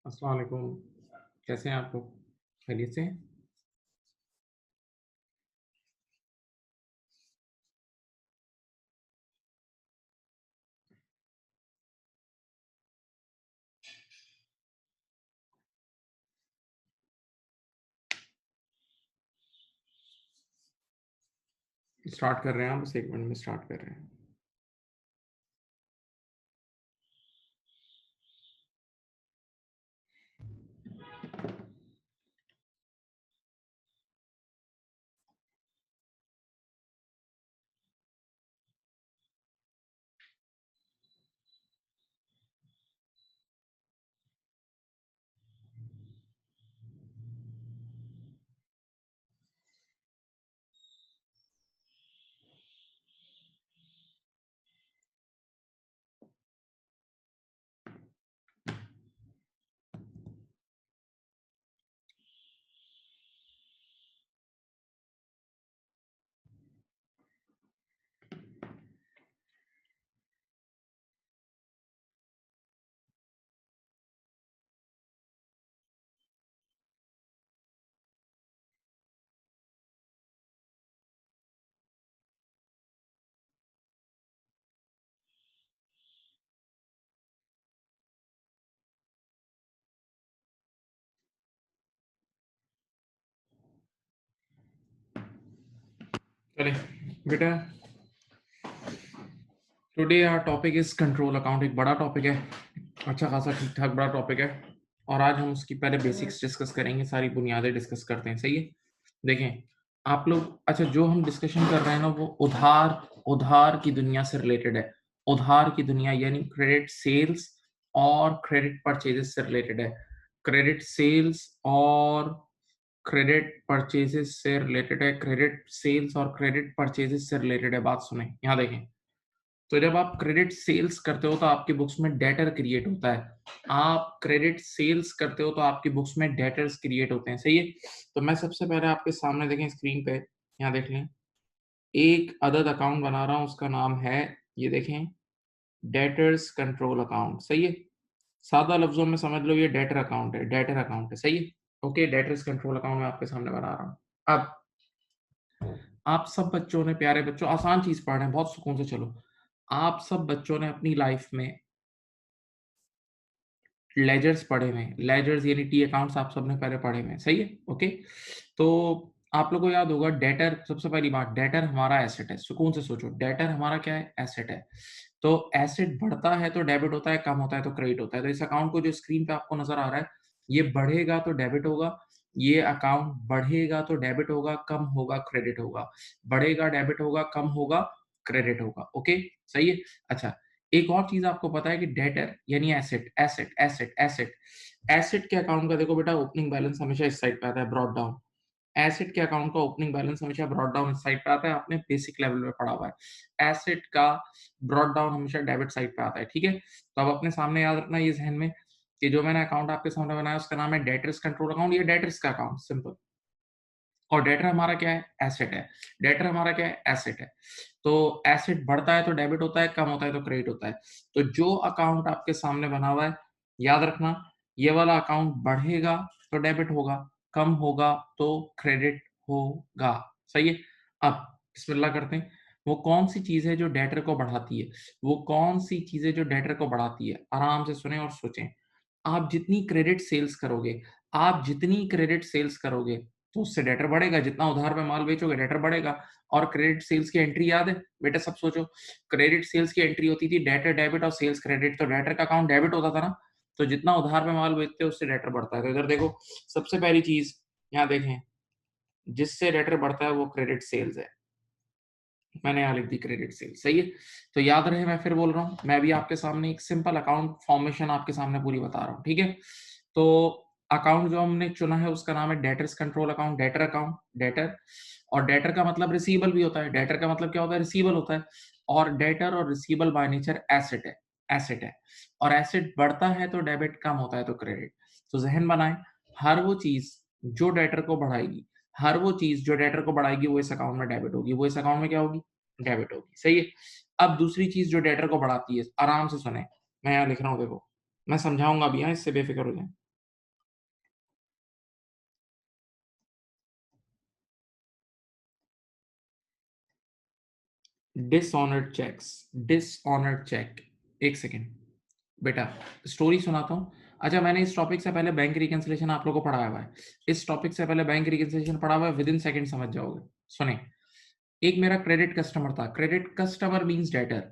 अस्सलाम वालेकुम, कैसे हैं आप लोग? खैरियत से हैं? स्टार्ट कर रहे हैं, हम बस 1 मिनट में स्टार्ट कर रहे हैं। चलिए बेटा, today our topic is control account. एक बड़ा टॉपिक है, अच्छा खासा ठीक ठाक बड़ा टॉपिक है, और आज हम उसकी पहले बेसिक्स डिस्कस करेंगे, सारी बुनियादें डिस्कस करते हैं। सही है? देखें आप लोग, अच्छा जो हम डिस्कशन कर रहे हैं ना, वो उधार उधार की दुनिया से रिलेटेड है। उधार की दुनिया यानी क्रेडिट सेल्स और क्रेडिट परचेजेस से रिलेटेड है। क्रेडिट सेल्स और क्रेडिट परचेजेस से रिलेटेड है। क्रेडिट सेल्स और क्रेडिट परचेजेस से रिलेटेड है। बात सुने, यहाँ देखें। तो जब आप क्रेडिट सेल्स करते हो तो आपकी बुक्स में डेटर क्रिएट होता है। आप क्रेडिट सेल्स करते हो तो आपकी बुक्स में डेटर्स क्रिएट होते हैं, सही है? तो मैं सबसे पहले आपके सामने देखें स्क्रीन पे, यहाँ देख लें, एक अदद अकाउंट बना रहा हूँ, उसका नाम है, ये देखें, डेटर्स कंट्रोल अकाउंट, सही है? सादा लफ्ज़ों में समझ लो ये डेटर अकाउंट है, सही है? ओके, डेटर्स कंट्रोल अकाउंट मैं आपके सामने बना रहा हूँ। अब आप सब बच्चों ने, प्यारे बच्चों, आसान चीज़ पढ़ रहे हैं, बहुत सुकून से चलो। आप सब बच्चों ने अपनी लाइफ़ में लेजर्स पढ़े हुए हैं। लेजर्स यानी टी अकाउंट्स आप सबने पहले पढ़े हुए हैं, सही है? ओके। तो आप लोगों को याद होगा डेटर, सबसे पहली बात, डेटर हमारा एसेट है। सुकून से सोचो, डेटर हमारा क्या है? एसेट है। तो एसेट बढ़ता है तो डेबिट होता है, कम होता है तो क्रेडिट होता है। तो इस अकाउंट को जो स्क्रीन पे आपको नज़र आ रहा है, ये बढ़ेगा तो डेबिट होगा, ये अकाउंट बढ़ेगा तो डेबिट होगा, कम होगा क्रेडिट होगा। बढ़ेगा, डेबिट होगा, कम होगा, क्रेडिट होगा। ओके, सही है? अच्छा, एक और चीज़ आपको पता है कि डेटर यानी asset, asset, asset, asset. Asset के अकाउंट का देखो बेटा, ओपनिंग बैलेंस हमेशा इस साइड पे आता है, ब्रॉट डाउन। एसेट के अकाउंट का ओपनिंग बैलेंस हमेशा ब्रॉट डाउन इस साइड पे आता है, आपने बेसिक लेवल पे पढ़ा हुआ है। एसेट का ब्रॉट डाउन हमेशा डेबिट साइड पे आता है, ठीक है? तो अब अपने सामने याद रखना ये ज़हन में कि जो मैंने अकाउंट आपके सामने बनाया उसका नाम है डेटर्स कंट्रोल अकाउंट, ये डेटर्स का अकाउंट, सिंपल। और डेटर हमारा क्या है? एसेट है। डेटर हमारा क्या है? एसेट है। तो एसेट बढ़ता है तो डेबिट होता है, कम होता है तो क्रेडिट होता है। तो जो अकाउंट आपके सामने बना हुआ है, याद रखना, ये वाला अकाउंट बढ़ेगा तो डेबिट होगा, कम होगा तो क्रेडिट होगा। सही है? अब बिस्मिल्लाह करते हैं। वो कौन-सी चीज़ है जो डेटर को बढ़ाती है? वो कौन-सी चीज़ है जो डेटर को बढ़ाती है? आराम से सुनें और सोचें। आप जितनी क्रेडिट सेल्स करोगे, आप जितनी क्रेडिट सेल्स करोगे, तो उससे डेटर बढ़ेगा, जितना उधार में माल बेचोगे डेटर बढ़ेगा। और क्रेडिट सेल्स की एंट्री याद है? बेटा सब सोचो, क्रेडिट सेल्स की एंट्री होती थी डेटर डेबिट और सेल्स क्रेडिट, तो डेटर का अकाउंट डेबिट होता था ना, तो जितना उधार में माल बेचते हो उससे डेटर बढ़ता है। तो इधर देखो, सबसे पहली चीज़ यहाँ देखें, जिससे डेटर बढ़ता है वो क्रेडिट सेल्स है। मैंने यहाँ लिख दी क्रेडिट सेल्स, सही है? तो याद रहे, मैं फिर बोल रहा हूँ, मैं भी आपके सामने एक सिंपल अकाउंट फॉर्मेशन आपके सामने पूरी बता रहा हूँ, ठीक है? तो अकाउंट जो हमने चुना है उसका नाम है debtors control account, debtor account, debtor. और डेटर का मतलब रिसीवेबल भी होता है। डेटर का मतलब क्या होता है? रिसीवेबल होता है। और डेटर और रिसीवेबल बाय नेचर एसेट है, एसेट है। और एसेट बढ़ता है तो डेबिट, कम होता है तो क्रेडिट। तो ज़हन बनाएँ, हर वो चीज़ जो डेटर को बढ़ाएगी, हर वो चीज़ जो डेटर को बढ़ाएगी वो इस अकाउंट में डेबिट होगी, वो इस अकाउंट में क्या होगी? डेबिट होगी, सही है? अब दूसरी चीज़ जो डेटर को बढ़ाती है, आराम से सुनें, मैं यहाँ लिख रहा हूँ देखो, मैं समझाऊँगा भी, हाँ, इससे बेफ़िक्र हो जाएँ। Dishonoured cheques, dishonoured cheque. 1 second, बेटा स्टोरी सुनाता हूँ। अच्छा, मैंने इस टॉपिक से पहले बैंक रिकन्सिलिएशन आप लोगों को पढ़ाया हुआ है। इस टॉपिक से पहले बैंक रिकन्सिलिएशन पढ़ा हुआ है, विदिन सेकंड समझ जाओगे। सुनें, एक मेरा क्रेडिट कस्टमर था। Credit customer means debtor.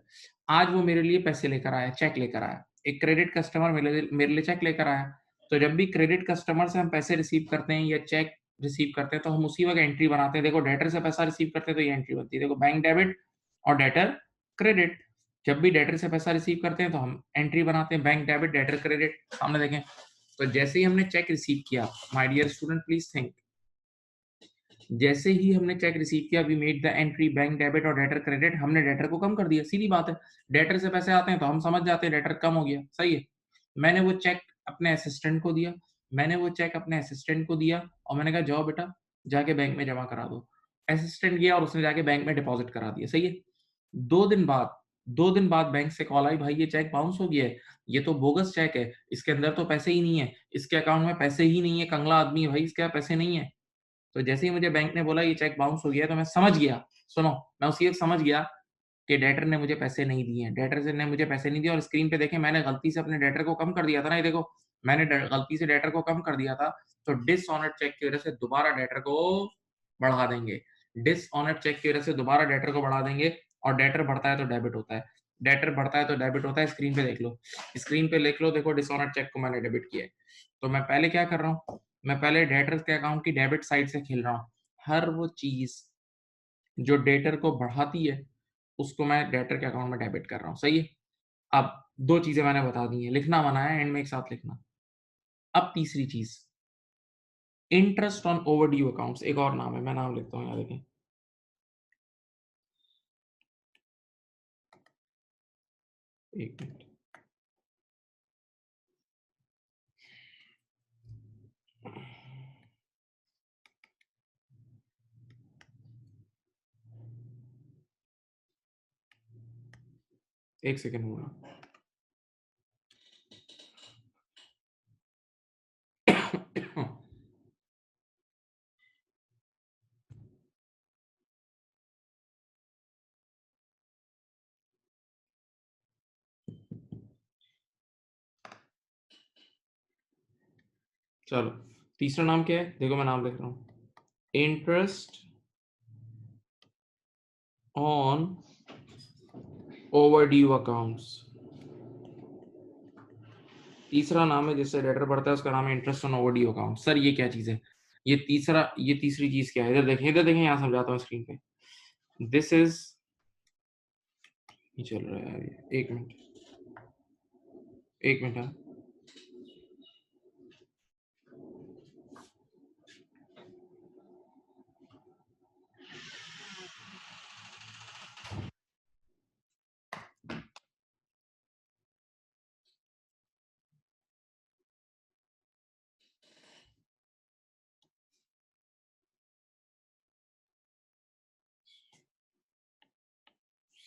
आज वो मेरे लिए पैसे लेकर आया, चेक लेकर आया। एक क्रेडिट कस्टमर मेरे लिए चेक लेकर आया। तो जब भी क्रेडिट कस्टमर से हम पैसे रिसीव करते हैं या चेक रिसीव करते हैं, तो हम उसी वक़्त एंट्री बनाते हैं। देखो, डेटर से पैसा रिसीव करते हैं तो ये एंट्री बनती है। देखो, बैंक डेबिट और डेटर क्रेडिट। जब भी डेटर से पैसा रिसीव करते हैं तो हम एंट्री बनाते हैं, बैंक डेबिट, डेटर क्रेडिट। सामने देखें। तो जैसे ही हमने चेक रिसीव किया, my dear student please think, जैसे ही हमने चेक रिसीव किया, we made the entry bank debit और डेटर क्रेडिट, हमने डेटर को कम कर दिया, सीधी बात है। डेटर से पैसे आते हैं तो हम समझ जाते हैं डेटर कम हो गया, सही है। मैंने वो चेक अपने असिस्टेंट को दिया, और मैंने कहा जाओ बेटा, जाके बैंक में जमा करा दो। असिस्टेंट गया और उसने जाके बैंक में डिपॉज़िट करा दिया, सही है। 2 दिन बाद 2 दिन बाद बैंक से कॉल आई, भाई ये चेक बाउंस हो गया है, ये तो बोगस चेक है, इसके अंदर तो पैसे ही नहीं है, इसके अकाउंट में पैसे ही नहीं है, कंगला आदमी है भाई, इसके पास पैसे नहीं है। तो जैसे ही मुझे बैंक ने बोला ये चेक बाउंस हो गया है, तो मैं समझ गया, सुनो, मैं उसी वक़्त समझ गया कि डेटर ने मुझे पैसे नहीं दिए हैं। डेटर से ने मुझे पैसे नहीं दिए और स्क्रीन पे देखें, मैंने गलती से अपने डेटर को कम कर दिया था ना, ये देखो, मैंने ड गलती से डेटर को कम कर दिया था, तो डिसऑनर्ड चेक की वज़ह से दोबारा डेटर को बढ़ा देंगे। डिसऑनर्ड चेक की वज़ह से दोबारा डेटर को बढ़ा देंगे और डेटर बढ़ता है तो डेबिट होता है। डेटर बढ़ता है तो डेबिट होता है, स्क्रीन पे देख लो। स्क्रीन पे लिख लो, देखो डिसऑनर्ड चेक को मैंने डेबिट किया है। तो मैं पहले क्या कर रहा हूँ, मैं पहले डेटर्स के अकाउंट की डेबिट साइड से खेल रहा हूँ। हर वो चीज़ जो डेटर को बढ़ाती है, उसको मैं डेटर के अकाउंट में डेबिट कर रहा हूँ, सही है? अब 2 चीज़ें मैंने बता दी हैं, लिखना मना है, एंड में एक साथ लिखना। अब तीसरी चीज़, इंटरेस्ट ऑन ओवरड्यू अकाउंट्स, एक और नाम है, मैं नाम लिखता हूँ यहाँ देखें। एक मिनट, एक सेकेंड हुआ। चलो, तीसरा नाम क्या है? देखो मैं नाम लिख रहा हूँ, इंटरेस्ट ऑन ओवरड्यू अकाउंट्स। तीसरा नाम है जिससे डेटर बढ़ता है, उसका नाम है interest on overdue account. Sir ये क्या चीज है? ये तीसरी चीज क्या है? इधर देखें, यहाँ समझाता हूँ स्क्रीन पे। दिस इज, नहीं चल रहा है यार ये, एक मिनट, एक मिनट। हाँ,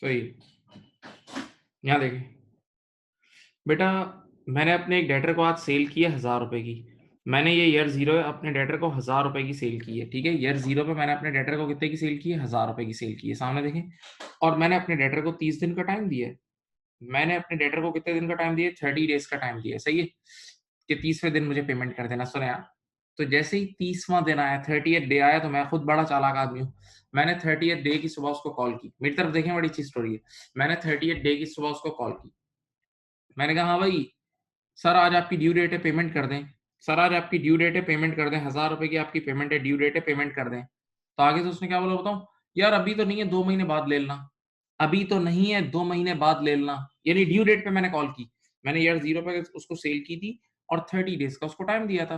सही, यहाँ देखें बेटा, मैंने अपने एक डेटर को आज सेल की है 1000 रुपए की। मैंने ये ईयर 0 है, अपने डेटर को 1000 रुपए की सेल की है, ठीक है। ईयर 0 पे मैंने अपने डेटर को कितने की सेल की है? 1000 रुपए की सेल की है, सामने देखें। और मैंने अपने डेटर को 30 दिन का टाइम दिया है। मैंने अपने डेटर को कितने दिन का टाइम दिया? 30 डेज का टाइम दिया है, सही है, कि 30वें दिन मुझे पेमेंट कर देना। सुने यार, तो जैसे ही 30वां दिन आया, 30th डे आया, तो मैं खुद बड़ा चालाक आदमी हूँ। मैंने 30th डे की सुबह उसको कॉल की। मेरी तरफ देखें, बड़ी अच्छी स्टोरी है। मैंने 30th डे की सुबह उसको कॉल की। मैंने कहा, हाँ भाई, सर आज आपकी ड्यू डेट है, पेमेंट कर दें। सर आज आपकी ड्यू डेट है, पेमेंट कर दें। 1000 रुपए की आपकी पेमेंट है, ड्यू डेट है, पेमेंट कर दें। तो आगे से उसने क्या बोला बताऊं? यार अभी तो नहीं है, 2 महीने बाद ले लेना। अभी तो नहीं है, 2 महीने बाद ले लेना। यानी ड्यू डेट पे मैंने कॉल की। मैंने ईयर 0 पे उसको सेल की थी और 30 डेज का उसको टाइम दिया था।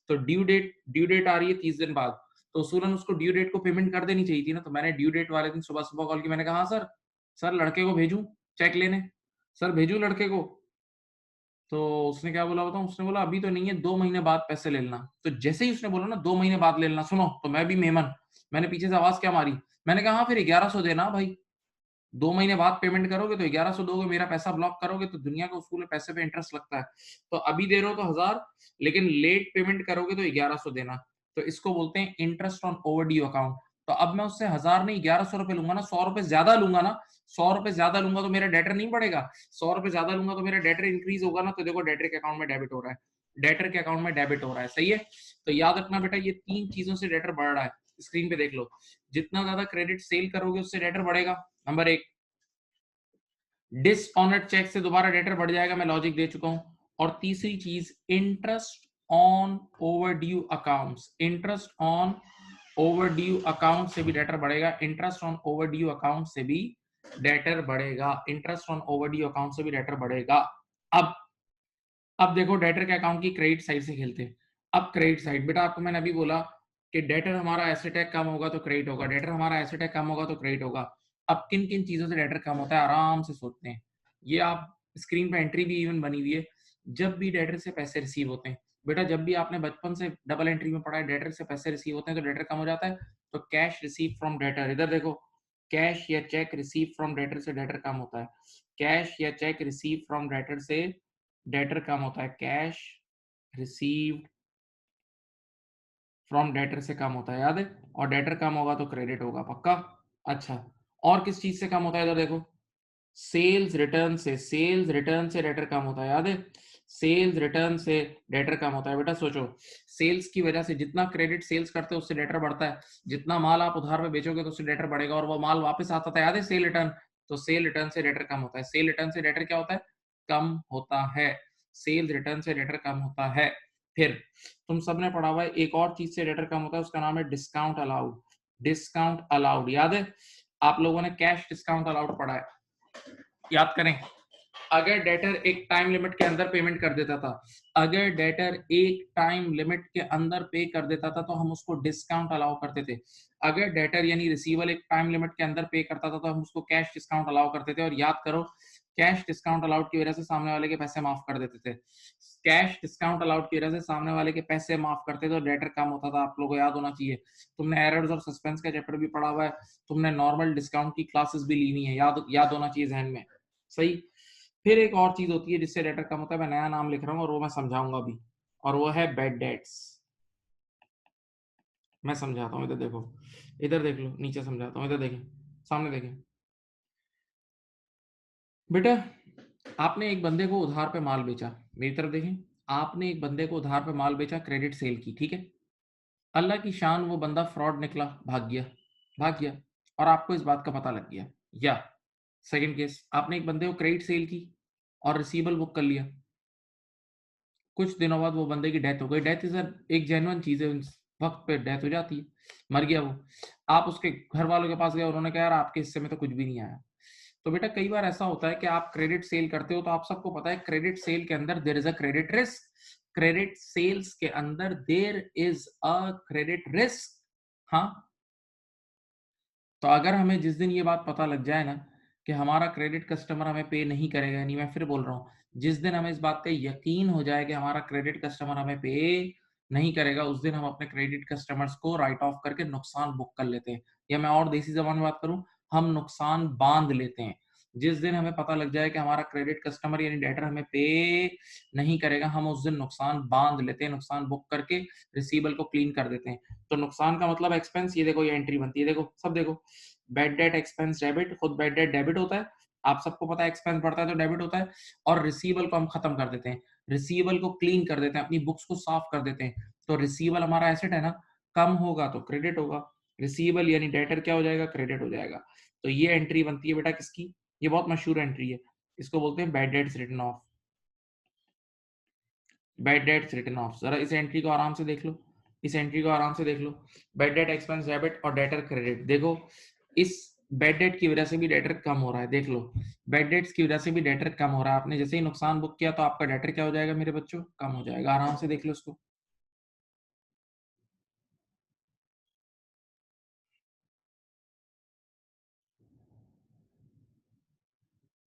तो ड्यू डेट आ रही है 30 दिन बाद। तो उसूलन उसको ड्यू डेट को पेमेंट कर देनी चाहिए थी ना। तो मैंने ड्यू डेट वाले दिन सुबह सुबह कॉल की। मैंने कहा, हाँ सर, सर लड़के को भेजूं चेक लेने? सर भेजूं लड़के को? तो उसने क्या बोला बताऊं? उसने बोला अभी तो नहीं है, 2 महीने बाद पैसे ले लेना। तो जैसे ही उसने बोला ना 2 महीने बाद ले लेना, सुनो तो मैं भी मेमन, मैंने पीछे से आवाज क्या मारी? मैंने कहा, हाँ फिर 1100 देना भाई। 2 महीने बाद पेमेंट करोगे तो 1100 दोगे, मेरा पैसा ब्लॉक करोगे तो दुनिया का उसूल है, पैसे पे इंटरेस्ट लगता है। तो अभी दे रहे हो तो 1000, लेकिन लेट पेमेंट करोगे तो 1100 देना। तो इसको बोलते हैं इंटरेस्ट ऑन ओवरड्यू अकाउंट। तो अब मैं उससे 1000 नहीं 1100 रुपए लूंगा ना, 100 रुपए ज्यादा लूंगा ना। 100 रुपए ज्यादा लूंगा तो मेरा डेटर नहीं बढ़ेगा। 100 रुपए ज्यादा लूंगा तो मेरा डेटर इंक्रीज होगा ना। तो देखो डेटर के अकाउंट में डेबिट हो रहा है, डेटर के अकाउंट में डेबिट हो रहा है, सही है। तो याद रखना बेटा, ये 3 चीजों से डेटर बढ़ रहा है। स्क्रीन पे देख लो, जितना ज्यादा क्रेडिट सेल करोगे उससे डेटर बढ़ेगा, नंबर 1। डिसऑनर्ड चेक से दोबारा डेटर बढ़ जाएगा, मैं लॉजिक दे चुका हूं। और तीसरी चीज, interest on overdue accounts. Interest on overdue account से भी डेटर बढ़ेगा। इंटरेस्ट ऑन ओवरड्यू अकाउंट से भी डेटर बढ़ेगा। इंटरेस्ट ऑन ओवरड्यू अकाउंट से भी डेटर बढ़ेगा। अब अब देखो डेटर के अकाउंट की क्रेडिट साइड से खेलते हैं। अब क्रेडिट साइड, बेटा आपको मैंने अभी बोला कि डेटर हमारा एसेट है, कम होगा तो क्रेडिट होगा। डेटर हमारा एसेट है, कम होगा तो क्रेडिट होगा। अब किन किन चीजों से डेटर कम होता है, आराम से सोचते हैं। ये आप स्क्रीन पे एंट्री भी इवन बनी हुई है। जब भी डेटर से पैसे रिसीव होते हैं, बेटा जब भी आपने बचपन से डबल एंट्री में पढ़ा है, डेटर से पैसे रिसीव होते हैं तो डेटर कम हो जाता है। तो कैश रिसीव फ्रॉम डेटर, इधर देखो, कैश या चेक रिसीव फ्रॉम डेटर से डेटर कम होता है। कैश या चेक रिसीव फ्रॉम डेटर से डेटर कम होता है। कैश रिसीव्ड फ्रॉम डेटर से कम होता है, याद है। और डेटर कम होगा तो क्रेडिट होगा, पक्का। अच्छा, और किस चीज से कम होता है? इधर देखो, सेल्स रिटर्न से। सेल्स रिटर्न से डेटर कम होता है, याद है। सेल्स रिटर्न से डेटर कम होता है। बेटा सोचो, सेल्स की वजह से जितना क्रेडिट सेल्स करते हो उससे डेटर बढ़ता है। जितना माल आप उधार में बेचोगे तो उससे डेटर बढ़ेगा, और वो माल वापस आता था, याद है, सेल रिटर्न। तो सेल रिटर्न से डेटर कम होता है। सेल रिटर्न से डेटर क्या होता है? कम होता है। सेल रिटर्न से डेटर कम होता है। फिर तुम सबने पढ़ा हुआ है, एक और चीज से डेटर कम होता है, उसका नाम है डिस्काउंट अलाउड। डिस्काउंट अलाउड, याद है? आप लोगों ने कैश डिस्काउंट अलाउड पढ़ा है, याद करें। अगर डेटर एक टाइम लिमिट के अंदर पेमेंट कर देता था, अगर डेटर एक टाइम लिमिट के अंदर पे कर देता था तो हम उसको डिस्काउंट अलाउ करते थे। अगर डेटर यानी रिसीवर एक टाइम लिमिट के अंदर पे करता था तो हम उसको कैश डिस्काउंट अलाउ करते थे। और याद करो कैश डिस्काउंट अलाउड की वजह से सामने वाले के पैसे माफ कर देते थे। कैश डिस्काउंट अलाउड की वजह से सामने वाले के पैसे माफ करते थे, डेटर कम होता था। आप लोगों को याद होना चाहिए, तुमने एरर्स और सस्पेंस का चैप्टर भी पढ़ा हुआ है, तुमने नॉर्मल डिस्काउंट की क्लासेस भी ली हुई है, याद याद होना चाहिए जहन में। सही। फिर एक और चीज होती है जिससे डेटर कम होता है, मैं नया नाम लिख रहा हूँ और वो मैं समझाऊंगा भी, और वो है बैड डेट्स। मैं समझाता हूँ, इधर देखो, इधर देख लो, नीचे समझाता हूँ, इधर देखें, सामने देखें बेटा। आपने एक बंदे को उधार पे माल बेचा, मेरी तरफ देखें, आपने एक बंदे को उधार पे माल बेचा, क्रेडिट सेल की, ठीक है। अल्लाह की शान वो बंदा फ्रॉड निकला, भाग गया, भाग गया, और आपको इस बात का पता लग गया। या सेकंड केस, आपने एक बंदे को क्रेडिट सेल की और रिसीवेबल बुक कर लिया, कुछ दिनों बाद वो बंदे की डेथ हो गई। डेथ इज एक जेन्युइन चीज है, वक्त पे डेथ हो जाती है, मर गया वो। आप उसके घर वालों के पास गए, उन्होंने कहा यार आपके हिस्से में तो कुछ भी नहीं आया। तो बेटा कई बार ऐसा होता है कि आप क्रेडिट सेल करते हो, तो आप सबको पता है क्रेडिट सेल के अंदर there is a credit risk. Credit sales के अंदर there is a credit risk. हाँ, तो अगर हमें जिस दिन ये बात पता लग जाए ना कि हमारा क्रेडिट कस्टमर हमें पे नहीं करेगा, यानी मैं फिर बोल रहा हूँ, जिस दिन हमें इस बात का यकीन हो जाए कि हमारा क्रेडिट कस्टमर हमें पे नहीं करेगा, उस दिन हम अपने क्रेडिट कस्टमर्स को राइट ऑफ करके नुकसान बुक कर लेते हैं, या मैं और देसी जबान में बात करूं, हम नुकसान बांध लेते हैं। जिस दिन हमें पता लग जाए कि हमारा क्रेडिट कस्टमर यानी डेटर हमें पे नहीं करेगा, हम उस दिन नुकसान बांध लेते हैं, नुकसान बुक करके रिसीवेबल को क्लीन कर देते हैं। तो नुकसान का मतलब एक्सपेंस, ये देखो, ये एंट्री बनती है, देखो सब देखो, बैड डेट एक्सपेंस डेबिट, खुद बैड डेट डेबिट होता है, आप सबको पता है एक्सपेंस बढ़ता है तो डेबिट होता है, और रिसीवेबल को हम खत्म कर देते हैं, रिसीवेबल को क्लीन कर देते हैं, अपनी बुक्स को साफ कर देते हैं। तो रिसीवेबल हमारा एसेट है ना, कम होगा तो क्रेडिट होगा, रिसीवेबल यानी डेटर क्या हो जाएगा, क्रेडिट हो जाएगा। तो ये एंट्री बनती है बेटा किसकी, ये बहुत मशहूर एंट्री है, इसको बोलते हैं bad debts written off. Bad debts written off, जरा इस एंट्री को आराम से देख लो, इस एंट्री को आराम से देख लो, बैड डेट एक्सपेंस डेबिट और डेटर क्रेडिट। देखो इस बैड डेट की वजह से भी डेटर कम हो रहा है, देख लो, बैड डेट्स की वजह से भी डेटर कम हो रहा है। आपने जैसे ही नुकसान बुक किया तो आपका डेटर क्या हो जाएगा मेरे बच्चों, कम हो जाएगा। आराम से देख लो इसको,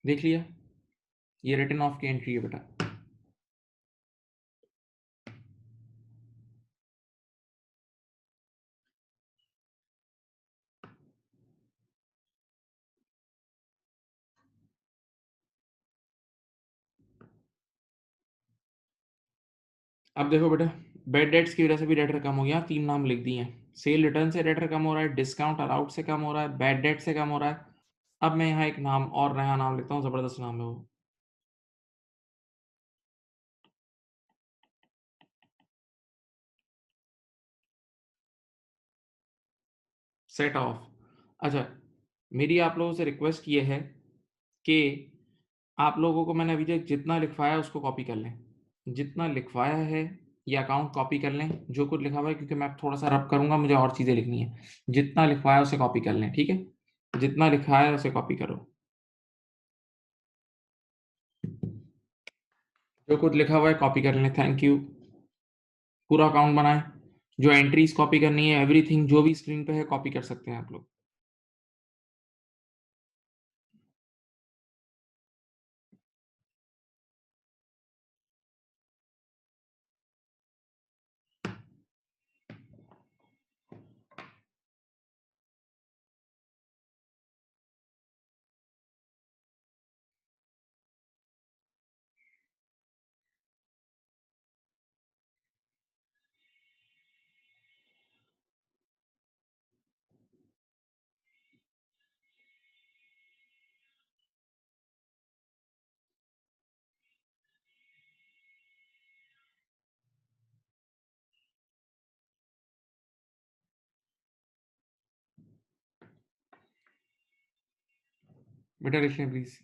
देख लिया, ये रिटन ऑफ की एंट्री है बेटा। अब देखो बेटा, बैड डेट्स की वजह से भी डेटर कम हो गया, तीन नाम लिख दिए हैं, सेल रिटर्न से डेटर कम हो रहा है, डिस्काउंट अलाउड से कम हो रहा है, बैड डेट से कम हो रहा है। अब मैं यहाँ एक नाम और नया नाम लिखता हूँ, जबरदस्त नाम है वो, सेट ऑफ। अच्छा, मेरी आप लोगों से रिक्वेस्ट ये है कि आप लोगों को मैंने अभी तक जितना लिखवाया है उसको कॉपी कर लें, जितना लिखवाया है ये अकाउंट कॉपी कर लें, जो कुछ लिखा हुआ है, क्योंकि मैं थोड़ा सा रब करूंगा, मुझे और चीज़ें लिखनी है। जितना लिखवाया है उसे कॉपी कर लें, ठीक है, जितना लिखवाया है उसे कॉपी करो, जो कुछ लिखा हुआ है कॉपी कर लें, थैंक यू। पूरा अकाउंट बनाएं, जो एंट्रीज कॉपी करनी है, एवरीथिंग जो भी स्क्रीन पे है कॉपी कर सकते हैं आप लोग। बेटा लिख लें प्लीज।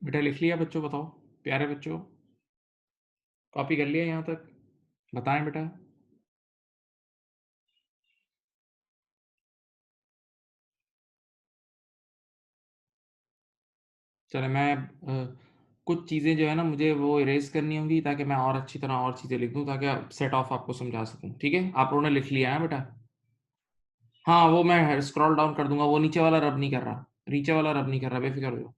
बेटा लिख लिया बच्चों? बताओ प्यारे बच्चों, कॉपी कर लिया यहाँ तक? बताएं बेटा। चलो मैं कुछ चीज़ें जो है ना मुझे वो इरेज करनी होंगी ताकि मैं और अच्छी तरह और चीज़ें लिख दूँ ताकि सेट ऑफ आपको समझा सकूँ। ठीक है? आप लोगों ने लिख लिया है बेटा? हाँ, वो मैं स्क्रॉल डाउन कर दूँगा, वो नीचे वाला रब नहीं कर रहा, नीचे वाला रब नहीं कर रहा, बेफ़िक्र हो जाओ।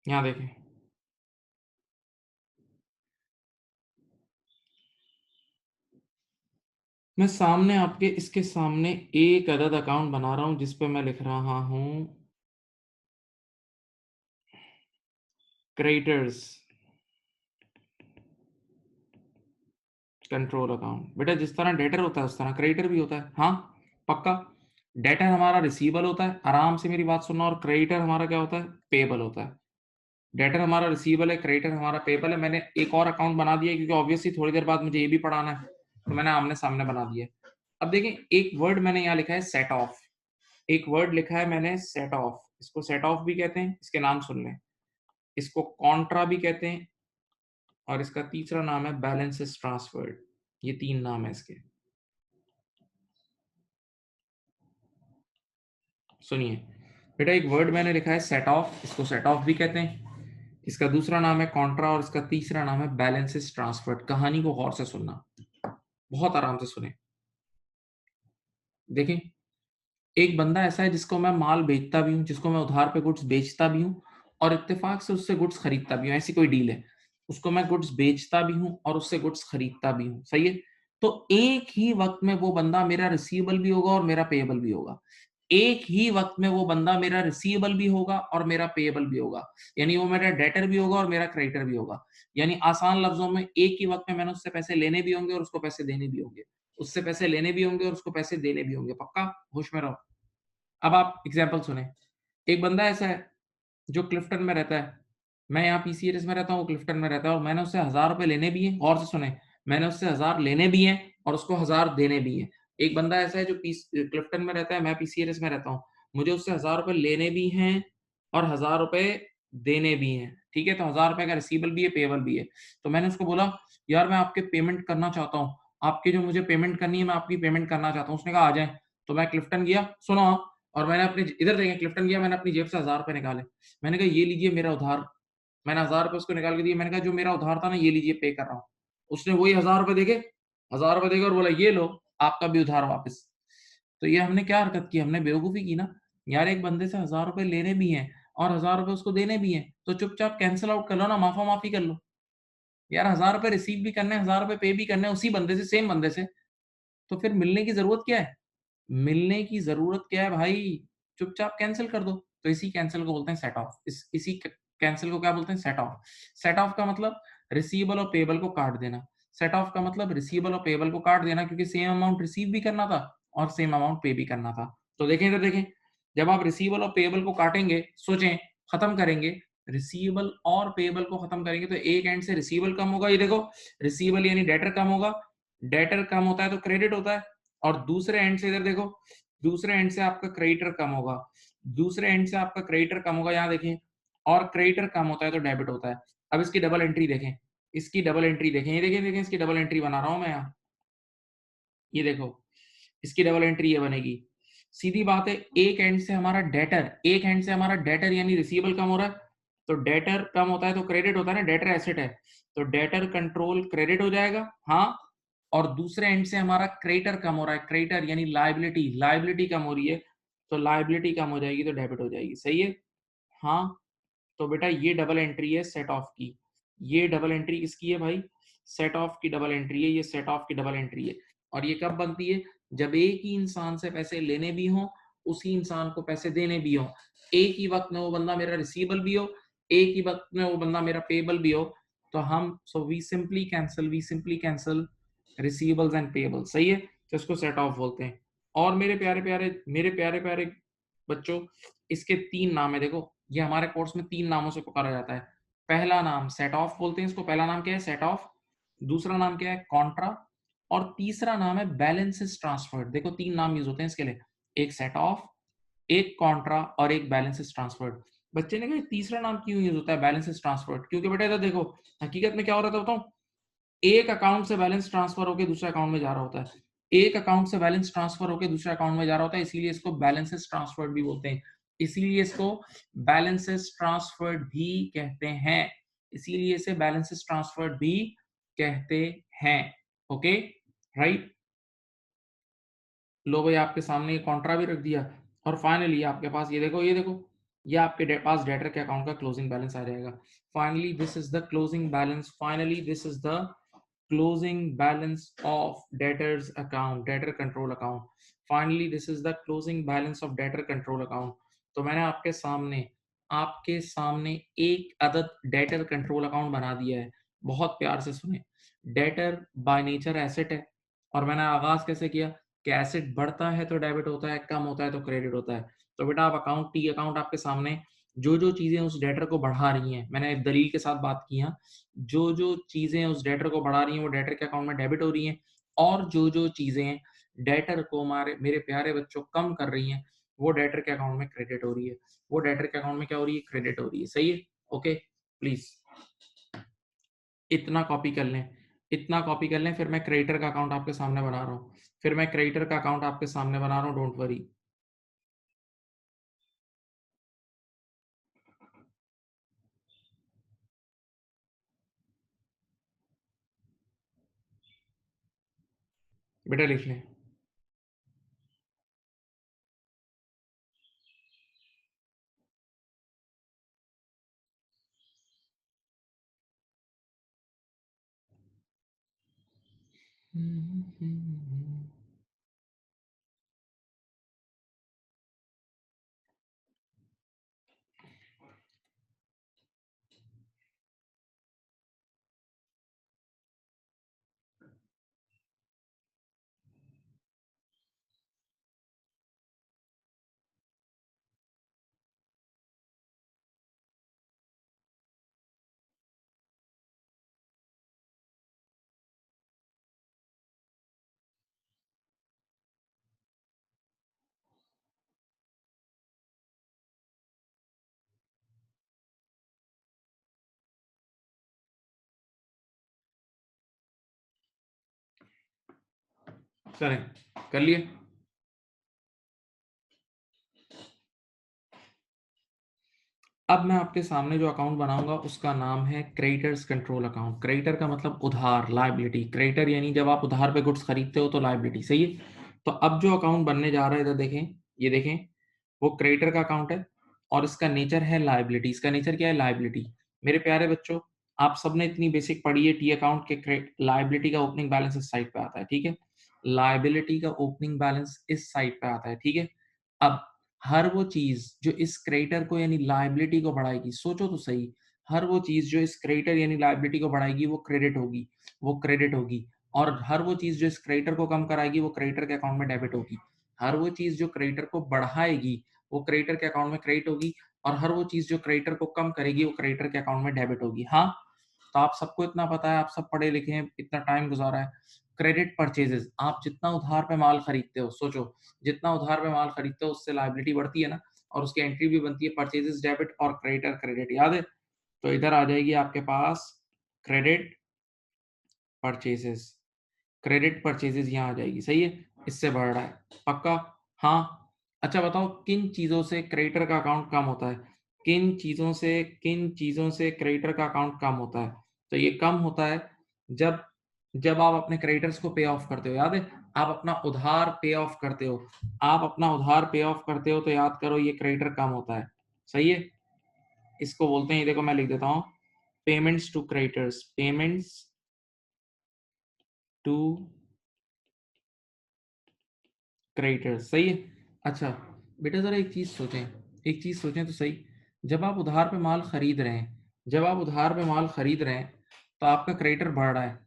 यहाँ देखें, मैं सामने आपके इसके सामने एक अदद अकाउंट बना रहा हूँ जिस पे मैं लिख रहा हूँ क्रिएटर्स कंट्रोल अकाउंट। बेटा जिस तरह डेटर होता है उस तरह क्रिएटर भी होता है। हाँ, पक्का। डेटर हमारा रिसीवेबल होता है, आराम से मेरी बात सुनना, और क्रेडिटर हमारा क्या होता है? पेएबल होता है। डेटर हमारा रिसीवेबल है, क्रेडिटर हमारा पेएबल है। मैंने एक और अकाउंट बना दिया क्योंकि ऑब्वियसली थोड़ी देर बाद मुझे ये भी पढ़ाना है, तो मैंने आमने-सामने बना दिया है। अब देखें, एक वर्ड मैंने यहाँ लिखा है सेट ऑफ, एक वर्ड लिखा है मैंने सेट ऑफ, इसको सेट ऑफ भी कहते हैं, इसके नाम सुन लें। इसको कॉन्ट्रा भी कहते हैं और इसका तीसरा नाम है बैलेंसेस ट्रांसफर्ड। ये 3 नाम है इसके। सुनिए, बेटा एक वर्ड मैंने लिखा है सेट ऑफ, इसको सेट ऑफ भी कहते हैं। इसका दूसरा नाम है कॉन्ट्रा और इसका तीसरा नाम है बैलेंसेस ट्रांसफर्ड। कहानी को गौर से सुनना, बहुत आराम से सुनें। देखें, एक बंदा ऐसा है जिसको मैं माल बेचता भी हूँ, जिसको मैं उधार पे गुड्स बेचता भी हूँ और इत्तेफाक से उससे गुड्स खरीदता भी हूँ, ऐसी कोई डील है। उसको मैं गुड्स बेचता भी हूँ और उससे गुड्स खरीदता भी हूँ, सही है? तो एक ही वक़्त में वो बंदा मेरा रिसीवेबल भी होगा और मेरा पेएबल भी होगा। एक ही वक़्त में वो बंदा मेरा रिसीवेबल भी होगा और मेरा पेएबल भी होगा। यानी वो मेरा डेटर भी होगा और मेरा क्रेडिटर भी होगा। यानी आसान लफ्ज़ों में एक ही वक़्त में मैंने उससे पैसे लेने भी होंगे और उसको पैसे देने भी होंगे। उससे पैसे लेने भी होंगे और उसको पैसे देने भी होंगे। पक्का? होश में रहो। अब आप एग्ज़ाम्पल सुनें। एक बंदा ऐसा है जो क्लिफ्टन में रहता है। मैं यहाँ पीसीआरएस में रहता हूँ, वो क्लिफ्टन में रहता है और मैंने उससे ₹1000 लेने भी हैं, गौर से सुनें। मैंने उससे 1000 लेने भी हैं और उसको 1000 देने भी हैं। एक बंदा ऐसा है जो क्लिफ्टन में रहता है, मैं पीसीआरएस में रहता हूँ। मुझे उससे ₹1000 लेने भी हैं और ₹1000 देने भी हैं। ठीक है? तो ₹1000 का रिसीवेबल भी है, पेएबल भी है। तो मैंने उसको बोला, "यार मैं आपके पेमेंट करना चाहता हूँ। आपकी जो मुझे पेमेंट करनी है, मैं आपकी पेमेंट करना चाहता हूँ।" उसने कहा, "आ जाएँ।" तो मैं क्लिफ्टन गया, सुनो हाँ, और मैंने अपनी इधर देखें, क्लिफ्टन गया, मैंने अपनी जेब से ₹1000 निकाले। मैंने कहा, "ये लीजिए मेरा उधार।" मैंने ₹1000 उसको निकाल के दिए। मैंने कहा, "जो मेरा उधार था ना, ये लीजिए पे कर रहा हूँ।" उसने वही ₹1000 देखे, ₹1000 देके और बोला, "ये लो, आपका भी उधार वापस।" तो ये हमने क्या हरकत की? हमने बेवकूफ़ी की ना। यार एक बंदे से ₹1000 लेने भी हैं और ₹1000 उसको देने भी हैं, तो चुपचाप कैंसल आउट कर लो ना, माफ़ा-माफ़ी कर लो। यार ₹1000 रिसीव भी करने हैं, ₹1000 पे भी करने हैं उसी बंदे से, सेम बंदे से, तो फिर मिलने की ज़रूरत क्या है? मिलने की ज़रूरत क्या है भाई? चुपचाप कैंसल कर दो। तो इसी कैंसल को बोलते हैं सेट ऑफ। इसी कैंसल को क्या बोलते हैं? Set off. सेट ऑफ का मतलब रिसीवेबल और पेएबल को काट देना। सेट ऑफ का मतलब रिसीवेबल और पेएबल को काट देना क्योंकि सेम अमाउंट रिसीव भी करना था और सेम अमाउंट पे भी करना था। तो देखें इधर देखें, जब आप रिसीवेबल और पेएबल को काटेंगे, सोचें, खत्म करेंगे, रिसीवेबल और पेएबल को खत्म करेंगे तो एक एंड से रिसीवेबल कम होगा, ये देखो, रिसीवेबल यानी डेटर कम होगा, डेटर कम होता है तो क्रेडिट होता है। और दूसरे एंड से इधर देखो, दूसरे एंड से आपका क्रेडिटर कम होगा, दूसरे एंड से आपका क्रेडिटर कम होगा, यहाँ देखें, और क्रेडिटर कम होता है तो डेबिट होता है। अब इसकी डबल एंट्री देखें, इसकी डबल एंट्री देखें, ये देखें, देखें इसकी डबल एंट्री बना रहा हूँ मैं यहाँ, ये देखो, इसकी डबल एंट्री ये बनेगी। सीधी बात है, एक एंड से हमारा डेटर, एक एंड से हमारा डेटर यानी रिसीवेबल कम हो रहा है, तो डेटर कम होता है तो क्रेडिट होता है ना, डेटर एसेट है, तो डेटर कंट्रोल क्रेडिट हो जाएगा, हाँ। और दूसरे एंड से हमारा क्रेडिटर कम हो रहा है, क्रेडिटर यानी लायबिलिटी, लायबिलिटी कम हो रही है, तो लायबिलिटी कम हो जाएगी तो डेबिट हो जाएगी, सही है? हाँ। तो बेटा ये डबल एंट्री है सेट ऑफ की। ये डबल एंट्री किसकी है भाई? सेट ऑफ की डबल एंट्री है, ये सेट ऑफ की डबल एंट्री है। और ये कब बनती है? जब एक ही इंसान से पैसे लेने भी हों, उसी इंसान को पैसे देने भी हों। एक ही वक़्त में वो बंदा मेरा रिसीवेबल भी हो, एक ही वक़्त में वो बंदा मेरा पेएबल भी हो, तो हम we simply cancel receivables and payables, सही है? तो इसको सेट ऑफ बोलते हैं। और मेरे प्यारे-प्यारे बच्चों, इसके 3 नाम है, देखो, ये हमारे कोर्स में 3 नामों से पुकारा जाता है। पहला नाम सेट ऑफ बोलते हैं इसको, पहला नाम क्या है? Set of. दूसरा नाम क्या है? कॉन्ट्रा, और तीसरा नाम है बैलेंसेस ट्रांसफर्ड। देखो 3 नाम यूज होते हैं इसके लिए, एक सेट ऑफ, एक कॉन्ट्रा और एक बैलेंसेस ट्रांसफर्ड। बच्चे ने कहा तीसरा नाम क्यों यूज होता है बैलेंसेस ट्रांसफर्ड? क्योंकि बेटा इधर देखो हकीकत में क्या हो रहा था बताऊं, एक अकाउंट से बैलेंस ट्रांसफर होकर दूसरे अकाउंट में जा रहा होता है, एक अकाउंट से बैलेंस ट्रांसफर होकर दूसरे अकाउंट में जा रहा होता है, इसीलिए इसको बैलेंसेस ट्रांसफर्ड भी बोलते हैं, इसीलिए इसको बैलेंसेस ट्रांसफर्ड भी कहते हैं, इसीलिए इसे बैलेंसेस ट्रांसफर्ड भी कहते हैं। Okay right. लो भाई आपके सामने ये कॉन्ट्रा भी रख दिया, और फाइनली आपके पास ये देखो, ये आपके पास डेटर के अकाउंट का क्लोजिंग बैलेंस आ जाएगा। Finally this is the closing balance, finally this is the closing balance of debtors account, debtor control account, finally this is the closing balance of debtor control account। तो मैंने आपके सामने एक अदद debtor control account बना दिया है। बहुत प्यार से सुने, डेटर बाय नेचर एसेट है, और मैंने आगाज कैसे किया कि एसेट बढ़ता है तो डेबिट होता है, कम होता है तो क्रेडिट होता है। तो बेटा आप अकाउंट टी अकाउंट आपके सामने जो जो चीजें उस डेटर को बढ़ा रही हैं, मैंने दलील के साथ बात की है, जो जो चीजें उस डेटर को बढ़ा रही हैं वो डेटर के अकाउंट में डेबिट हो रही हैं, और जो जो चीजें डेटर को हमारे मेरे प्यारे बच्चों कम कर रही हैं वो डेटर के अकाउंट में क्रेडिट हो रही है, वो डेटर के अकाउंट में क्या हो रही है? क्रेडिट हो रही है। सही है? ओके प्लीज इतना कॉपी कर लें, इतना कॉपी कर लें, फिर मैं क्रेडिटर का अकाउंट आपके सामने बना रहा हूँ, फिर मैं क्रेडिटर का अकाउंट आपके सामने बना रहा हूँ, डोंट वरी। बेटा लिख लें। करें, कर लिए। अब मैं आपके सामने जो अकाउंट बनाऊंगा उसका नाम है क्रेडिटर्स कंट्रोल अकाउंट। क्रेडिटर का मतलब उधार, लायबिलिटी। क्रेडिटर यानी जब आप उधार पे गुड्स खरीदते हो तो लायबिलिटी। सही है? तो अब जो अकाउंट बनने जा रहा है इधर देखें, ये देखें, वो क्रेडिटर का अकाउंट है और इसका नेचर है लायबिलिटी। इसका नेचर क्या है? लायबिलिटी। मेरे प्यारे बच्चों, आप सबने इतनी बेसिक पढ़ी है टी अकाउंट के, लायबिलिटी का ओपनिंग बैलेंस इस साइड पे आता है, ठीक है? लायबिलिटी का ओपनिंग बैलेंस इस साइड पे आता है, ठीक है? अब हर वो चीज जो इस क्रेडिटर को यानी लायबिलिटी को बढ़ाएगी, सोचो तो सही, हर वो चीज जो इस क्रेडिटर यानी लायबिलिटी को बढ़ाएगी वो क्रेडिट होगी, वो क्रेडिट होगी। और हर वो चीज जो इस क्रेडिटर को कम कराएगी वो क्रेडिटर के अकाउंट में डेबिट होगी। हर वो चीज जो क्रेडिटर को बढ़ाएगी वो क्रेडिटर के अकाउंट में क्रेडिट होगी, और हर वो चीज जो क्रेडिटर को कम करेगी वो क्रेडिटर के अकाउंट में डेबिट होगी। हाँ, तो आप सबको इतना पता है, आप सब पढ़े लिखे हैं, इतना टाइम गुजारा है। क्रेडिट परचेजेस, आप जितना उधार पे माल खरीदते हो, सोचो, जितना उधार पे माल खरीदते हो उससे लायबिलिटी बढ़ती है ना, और उसकी एंट्री भी बनती है परचेजेस डेबिट और क्रेडिटर क्रेडिट, याद है? तो इधर आ जाएगी आपके पास क्रेडिट परचेजेस, क्रेडिट परचेजेस यहाँ आ जाएगी। सही है? इससे बढ़ रहा है पक्का? हाँ। अच्छा बताओ किन चीजों से क्रेडिटर का अकाउंट कम होता है? किन चीजों से क्रेडिटर का अकाउंट कम होता है? तो ये कम होता है जब जब आप अपने क्रेडिटर्स को पे ऑफ करते हो, याद है? आप अपना उधार पे ऑफ करते हो, आप अपना उधार पे ऑफ करते हो तो याद करो ये क्रेडिटर कम होता है। सही है? इसको बोलते हैं, ये देखो मैं लिख देता हूँ, payments to creditors, payments to creditors. सही है? अच्छा बेटा जरा एक चीज सोचें, एक चीज सोचें तो सही, जब आप उधार पे माल खरीद रहे हैं, जब आप उधार पे माल खरीद रहे हैं तो आपका क्रेडिटर बढ़ रहा है।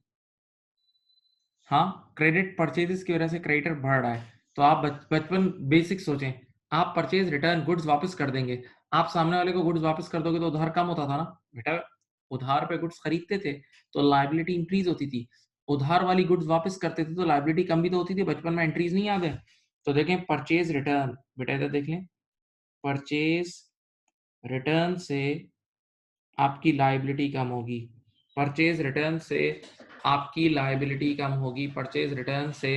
हाँ, क्रेडिट परचेजेस की वजह से क्रेडिटर बढ़ रहा है। तो आप बचपन बेसिक सोचें, आप परचेज रिटर्न गुड्स वापस कर देंगे, आप सामने वाले को गुड्स वापस कर दोगे तो उधार कम होता था ना बेटा, उधार पे गुड्स खरीदते थे तो लायबिलिटी इंक्रीज होती थी, उधार वाली गुड्स वापस करते थे तो लायबिलिटी कम भी तो होती थी। बचपन में एंट्रीज नहीं याद है? तो देखें परचेज रिटर्न, बेटा इधर देख लें, परचेज रिटर्न से आपकी लायबिलिटी कम होगी, परचेज रिटर्न से आपकी लायबिलिटी कम होगी, परचेज रिटर्न से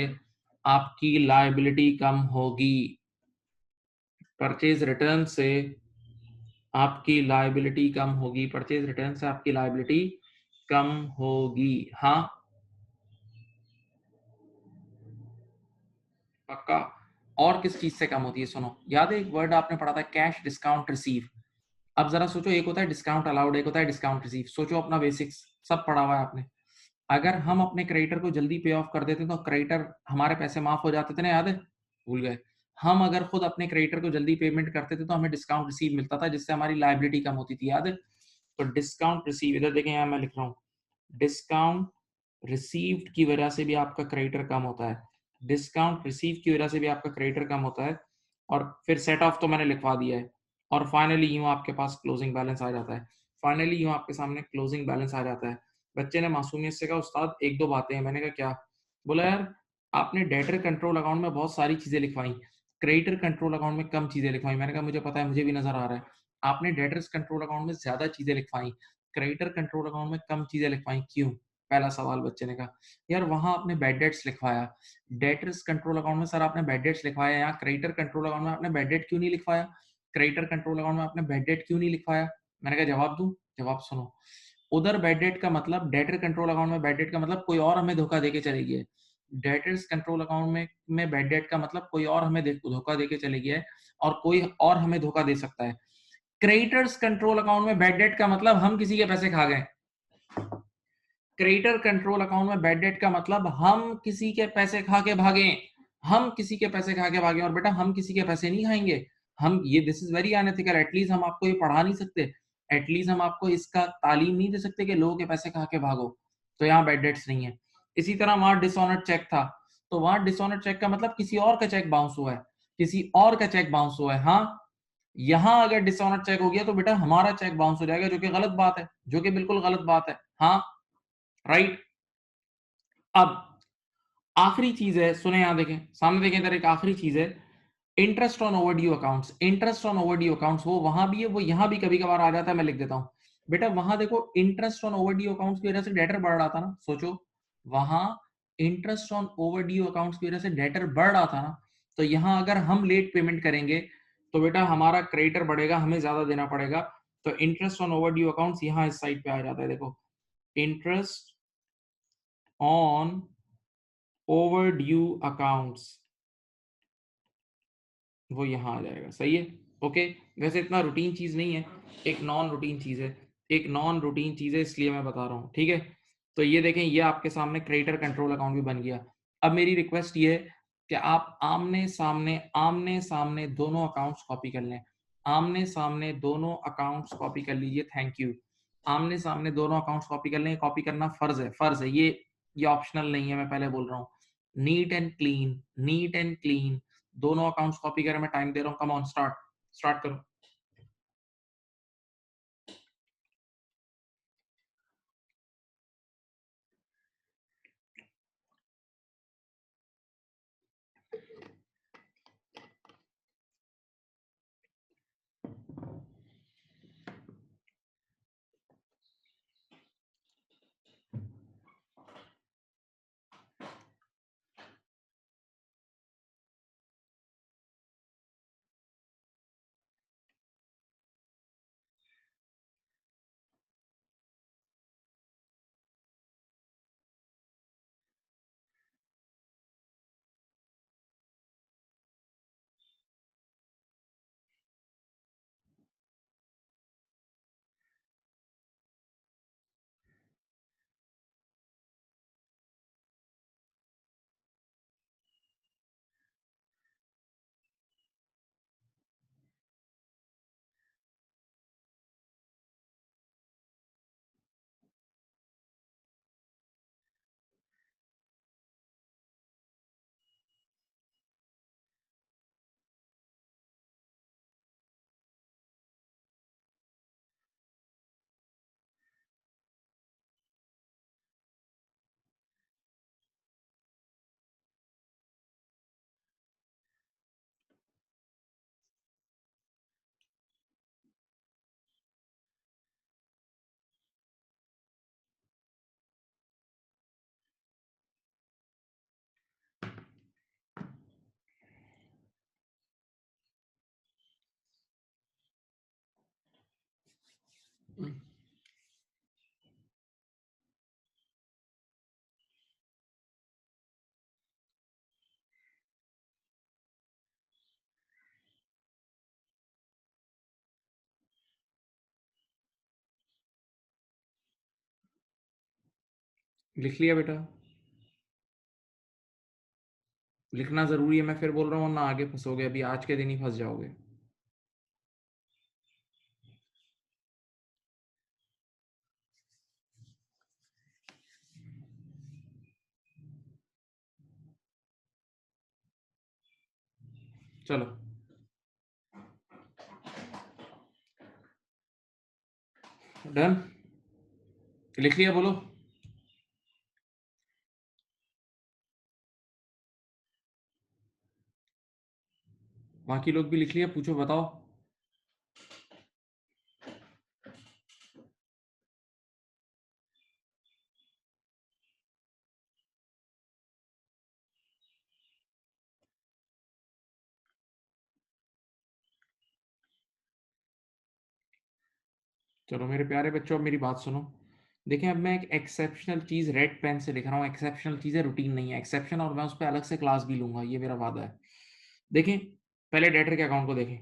आपकी लायबिलिटी कम होगी, परचेज रिटर्न से आपकी लायबिलिटी कम होगी, परचेज रिटर्न से आपकी लायबिलिटी कम होगी। हाँ पक्का। और किस चीज से कम होती है? सुनो, याद है एक वर्ड आपने पढ़ा था, कैश डिस्काउंट रिसीव। अब जरा सोचो, एक होता है डिस्काउंट अलाउड, एक होता है डिस्काउंट रिसीव। सोचो अपना बेसिक्स सब पढ़ा हुआ है आपने। अगर हम अपने क्रेडिटर को जल्दी पे ऑफ कर देते तो क्रेडिटर हमारे पैसे माफ हो जाते थे ना, याद है? भूल गए? हम अगर खुद अपने क्रेडिटर को जल्दी पेमेंट करते थे तो हमें डिस्काउंट रिसीव मिलता था, जिससे हमारी लायबिलिटी कम होती थी, याद है? तो डिस्काउंट रिसीव, इधर देखें यहाँ मैं लिख रहा हूँ, डिस्काउंट रिसीव्ड की वजह से भी आपका क्रेडिटर कम होता है, डिस्काउंट रिसीव की वजह से भी आपका क्रेडिटर कम होता है। और फिर सेट ऑफ तो मैंने लिखवा दिया है। और फाइनली यूं आपके पास क्लोजिंग बैलेंस आ जाता है, फाइनली यूं आपके सामने क्लोजिंग बैलेंस आ जाता है। बच्चे ने मासूमियत से कहा उस्ताद एक दो बातें हैं। मैंने कहा क्या? बोला यार आपने डेटर कंट्रोल अकाउंट में बहुत सारी चीजें लिखवाई, क्रेडिटर कंट्रोल अकाउंट में कम चीजें लिखवाई। मैंने कहा मुझे पता है, मुझे भी नजर आ रहा है, आपने डेटर्स कंट्रोल अकाउंट में ज्यादा चीजें लिखवाई, क्रेडिटर कंट्रोल अकाउंट में कम चीजें लिखवाई, क्यों? पहला सवाल बच्चे ने कहा यार वहां आपने बैड डेट्स लिखवाया, डेटर्स कंट्रोल अकाउंट में सर आपने बैड डेट्स लिखवाया, यहाँ क्रेडिटर कंट्रोल अकाउंट में आपने बैड डेट क्यों नहीं लिखवाया, क्रेडिटर कंट्रोल अकाउंट में आपने बैड डेट क्यों नहीं लिखवाया? मैंने कहा जवाब दूं? जवाब सुनो, उधर बैड डेट का मतलब, डेटर कंट्रोल अकाउंट में बैड डेट का मतलब कोई और हमें धोखा देके चले गया है, डेटर्स कंट्रोल अकाउंट में बैड डेट का मतलब कोई और हमें धोखा देके चले गया है और कोई और हमें धोखा दे सकता है। क्रेडिटर्स कंट्रोल अकाउंट में बैड डेट का मतलब हम किसी के पैसे खा गए, क्रेडिटर कंट्रोल अकाउंट में बैड डेट का मतलब हम किसी के पैसे खा के भागे, हम किसी के पैसे खा के भागे। और बेटा हम किसी के पैसे नहीं खाएंगे, हम ये this is very unethical. At least हम आपको ये पढ़ा नहीं सकते, एटलीस्ट हम आपको इसका तालीम नहीं दे सकते कि लोगों के पैसे खा के भागो। तो यहाँ बैड डेट्स नहीं है। इसी तरह वहां डिसऑनर्ड चेक था, तो वहां डिसऑनर्ड चेक का मतलब किसी और का चेक बाउंस हुआ है, किसी और का चेक बाउंस हुआ है। हाँ, यहां अगर डिसऑनर्ड चेक हो गया तो बेटा हमारा चेक बाउंस हो जाएगा, जो कि गलत बात है, जो कि बिल्कुल गलत बात है। हाँ राइट। अब आखिरी चीज है, सुने यहां देखें, सामने देखें, इधर एक आखिरी चीज है, interest on overdue accounts. Interest on overdue accounts वो वहां भी है, वो यहां भी कभी कभार आ जाता है, मैं लिख देता हूं। बेटा वहां देखो, इंटरेस्ट ऑन ओवरड्यू अकाउंट्स की वजह से डेटर बढ़ रहा था ना, सोचो वहां इंटरेस्ट ऑन ओवरड्यू अकाउंट्स की वजह से डेटर बढ़ रहा था ना, तो यहां अगर हम लेट पेमेंट करेंगे तो बेटा हमारा क्रेडिटर बढ़ेगा, हमें ज्यादा देना पड़ेगा। तो इंटरेस्ट ऑन ओवरड्यू अकाउंट्स यहां इस साइड पे आ जाता है, देखो इंटरेस्ट ऑन ओवरड्यू अकाउंट्स, वो यहाँ आ जाएगा, सही है। ओके, वैसे इतना रूटीन चीज नहीं है, एक नॉन रूटीन चीज है, एक नॉन रूटीन चीज है, इसलिए मैं बता रहा हूँ, ठीक है। तो ये देखें, ये आपके सामने क्रेडिटर कंट्रोल अकाउंट भी बन गया। अब मेरी रिक्वेस्ट ये है कि आप आमने सामने दोनों अकाउंट्स कॉपी कर लें, आमने सामने दोनों अकाउंट्स कॉपी कर लीजिए, थैंक यू। आमने सामने दोनों अकाउंट्स कॉपी कर लें, कॉपी करना फर्ज है, फर्ज है ये ऑप्शनल नहीं है, मैं पहले बोल रहा हूँ। Neat and clean, neat and clean, दोनों अकाउंट्स कॉपी करें, मैं टाइम दे रहा हूं, कम ऑन स्टार्ट, स्टार्ट करो। लिख लिया बेटा? लिखना ज़रूरी है, मैं फिर बोल रहा हूँ, वरना आगे फँसोगे, अभी आज के दिन ही फँस जाओगे। चलो, डन? लिख लिया, बोलो। बाकी लोग भी लिख लिया, पूछो, बताओ। चलो मेरे प्यारे बच्चों, अब मेरी बात सुनो। देखें, अब मैं एक एक्सेप्शनल चीज़ रेड पेन से लिख रहा हूँ। एक्सेप्शनल चीज़ है, रूटीन नहीं है, एक्सेप्शन, और मैं उस पे अलग से क्लास भी लूँगा, ये मेरा वादा है। देखें, पहले डेटर के अकाउंट को देखें।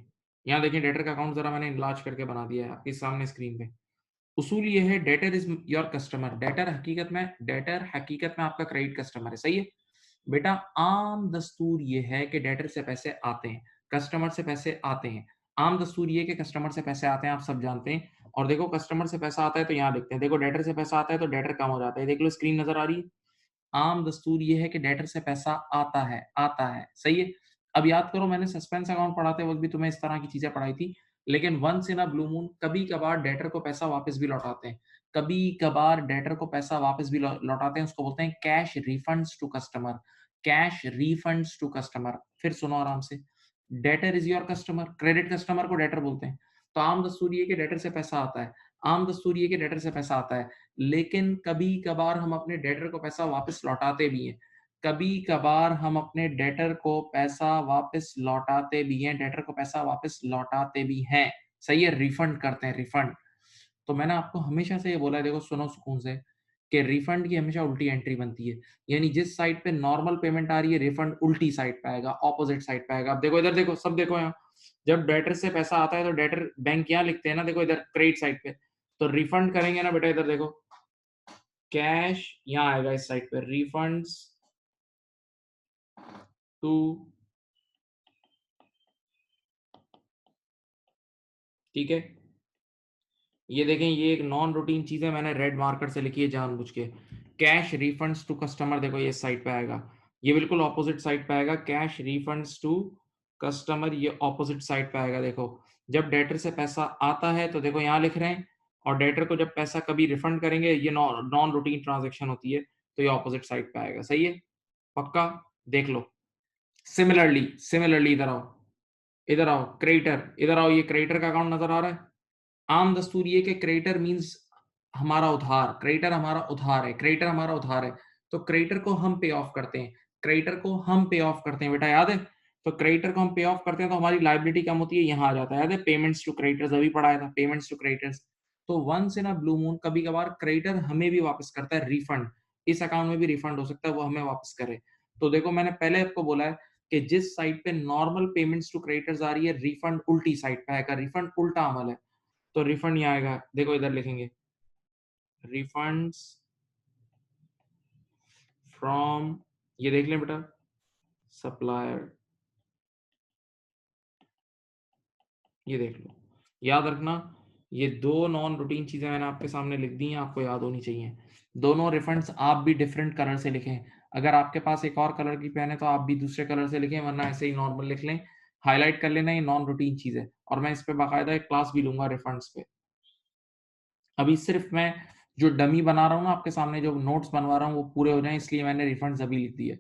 यहाँ देखें, डेटर का अकाउंट ज़रा मैंने इनलार्ज करके बना दिया है आपके सामने स्क्रीन पे। उसूल ये है, debtor is your customer. Debtor हकीकत में आपका क्रेडिट कस्टमर है, सही है? बेटा, आम दस्तूर ये है कि डेटर से पैसे आते हैं, कस्टमर से पैसे आते हैं। आम दस्तूर ये है कि कस्टमर से पैसे आते हैं, आप सब जानते हैं। और देखो, कस्टमर से पैसा आता है तो यहाँ लिखते हैं, देखो डेटर से पैसा आता है तो डेटर कम हो जाता है। देख लो, स्क्रीन नज़र आ रही है? आम दस्तूर ये है कि डेटर से पैसा आता है, सही है? अब याद करो, मैंने सस्पेंस अकाउंट पढ़ाते वक़्त भी तुम्हें इस तरह की चीज़ें पढ़ाई थी, लेकिन once in a blue moon कभी-कभार डेटर को पैसा वापस भी लौटाते हैं। कभी-कभार डेटर को पैसा वापस भी लौटाते हैं, उसको बोलते हैं cash refunds to customer. Cash refunds to customer. फिर सुनो आराम से, debtor is your customer, credit customer को डेटर बोलते हैं। तो आम दस्तूर ये है कि डेटर से पैसा आता है। आम दस्तूर ये है कि डेटर से पैसा आता है। लेकिन कभी-कभार हम अपने डेटर को पैसा वापस लौटाते भी हैं। कभी-कभार हम अपने डेटर को पैसा वापस लौटाते भी हैं, डेटर को पैसा वापस लौटाते भी हैं। सही है? रिफंड करते हैं, रिफंड। तो मैंने आपको हमेशा से ये बोला है, देखो सुनो सुकून से, कि रिफंड की हमेशा उल्टी एंट्री बनती है। यानी जिस साइड पे नॉर्मल पेमेंट आ रही है, रिफंड उल्टी साइड पे आएगा, ऑपोज़िट साइड पे आएगा। अब देखो, इधर देखो, सब देखो यहाँ। जब डेटर से पैसा आता है तो डेटर बैंक यहाँ लिखते हैं ना, देखो इधर क्रेडिट साइड पे। तो रिफंड करेंगे ना बेटा, इधर देखो, कैश यहाँ आएगा इस साइड पे, रिफंड्स टू, ठीक है? ये देखें, ये एक नॉन रूटीन चीज़ है, मैंने रेड मार्कर से लिखी है जानबूझ के। कैश रिफंड्स टू कस्टमर, देखो ये इस साइड पे आएगा। ये बिल्कुल ऑपोज़िट साइड पे आएगा, कैश रिफंड्स टू कस्टमर, ये ऑपोज़िट साइड पे आएगा, देखो। जब डेटर से पैसा आता है तो देखो यहाँ लिख रहे हैं, और डेटर को जब पैसा कभी रिफंड करेंगे, ये नॉन रूटीन ट्रांज़ैक्शन होती है, तो ये ऑपोज़िट साइड पे आएगा, सही है? पक्का? देख लो। सिमिलरली इधर आओ, क्रेडिटर, इधर आओ, ये क्रेडिटर का अकाउंट नज़र आ रहा है? आम दस्तूर ये कि क्रेडिटर मीन्स हमारा उधार, क्रेडिटर हमारा उधार है, क्रेडिटर हमारा उधार है, तो क्रेडिटर को हम पे ऑफ करते हैं, क्रेडिटर को हम पे ऑफ करते हैं, बेटा याद है? तो क्रेडिटर को हम पे ऑफ करते हैं तो हमारी लायबिलिटी कम होती है, यहाँ आ जाता है, याद है? पेमेंट्स टू क्रेडिटर्स, अभी पढ़ाया था, पेमेंट्स टू क्रेडिटर्स। तो once in a blue moon कभी-कभार क्रेडिटर हमें भी वापस करता है रिफंड, इस अकाउंट में भी रिफंड हो सकता है, वो हमें वापस करे। तो देखो, मैंने पहले आपको बोला है कि जिस साइड पे नॉर्मल पेमेंट्स टू क्रेडिटर्स आ रही है, रिफंड उल्टी साइड पे आएगा, रिफंड उल्टा अमल है। तो रिफंड यहाँ आएगा, देखो इधर लिखेंगे, रिफंड्स फ्रॉम, ये देख लें बेटा, सप्लायर, ये देख लो। याद रखना, ये दो नॉन रूटीन चीजें मैंने आपके सामने लिख दी हैं, आपको याद होनी चाहिए। दोनों रिफंड्स आप भी डिफरेंट कलर से लिखें। अगर आपके पास एक और कलर की पेन है तो आप भी दूसरे कलर से लिखें, वरना ऐसे ही नॉर्मल लिख लें। हाईलाइट कर लेना, ये नॉन रूटीन चीज है, और मैं इस पे बाकायदा एक क्लास भी लूंगा रिफंड्स पे। अभी सिर्फ मैं जो डमी बना रहा हूँ ना आपके सामने, जो नोट्स बनवा रहा हूँ, वो पूरे हो जाएं, इसलिए मैंने रिफंड्स अभी लिख दिए।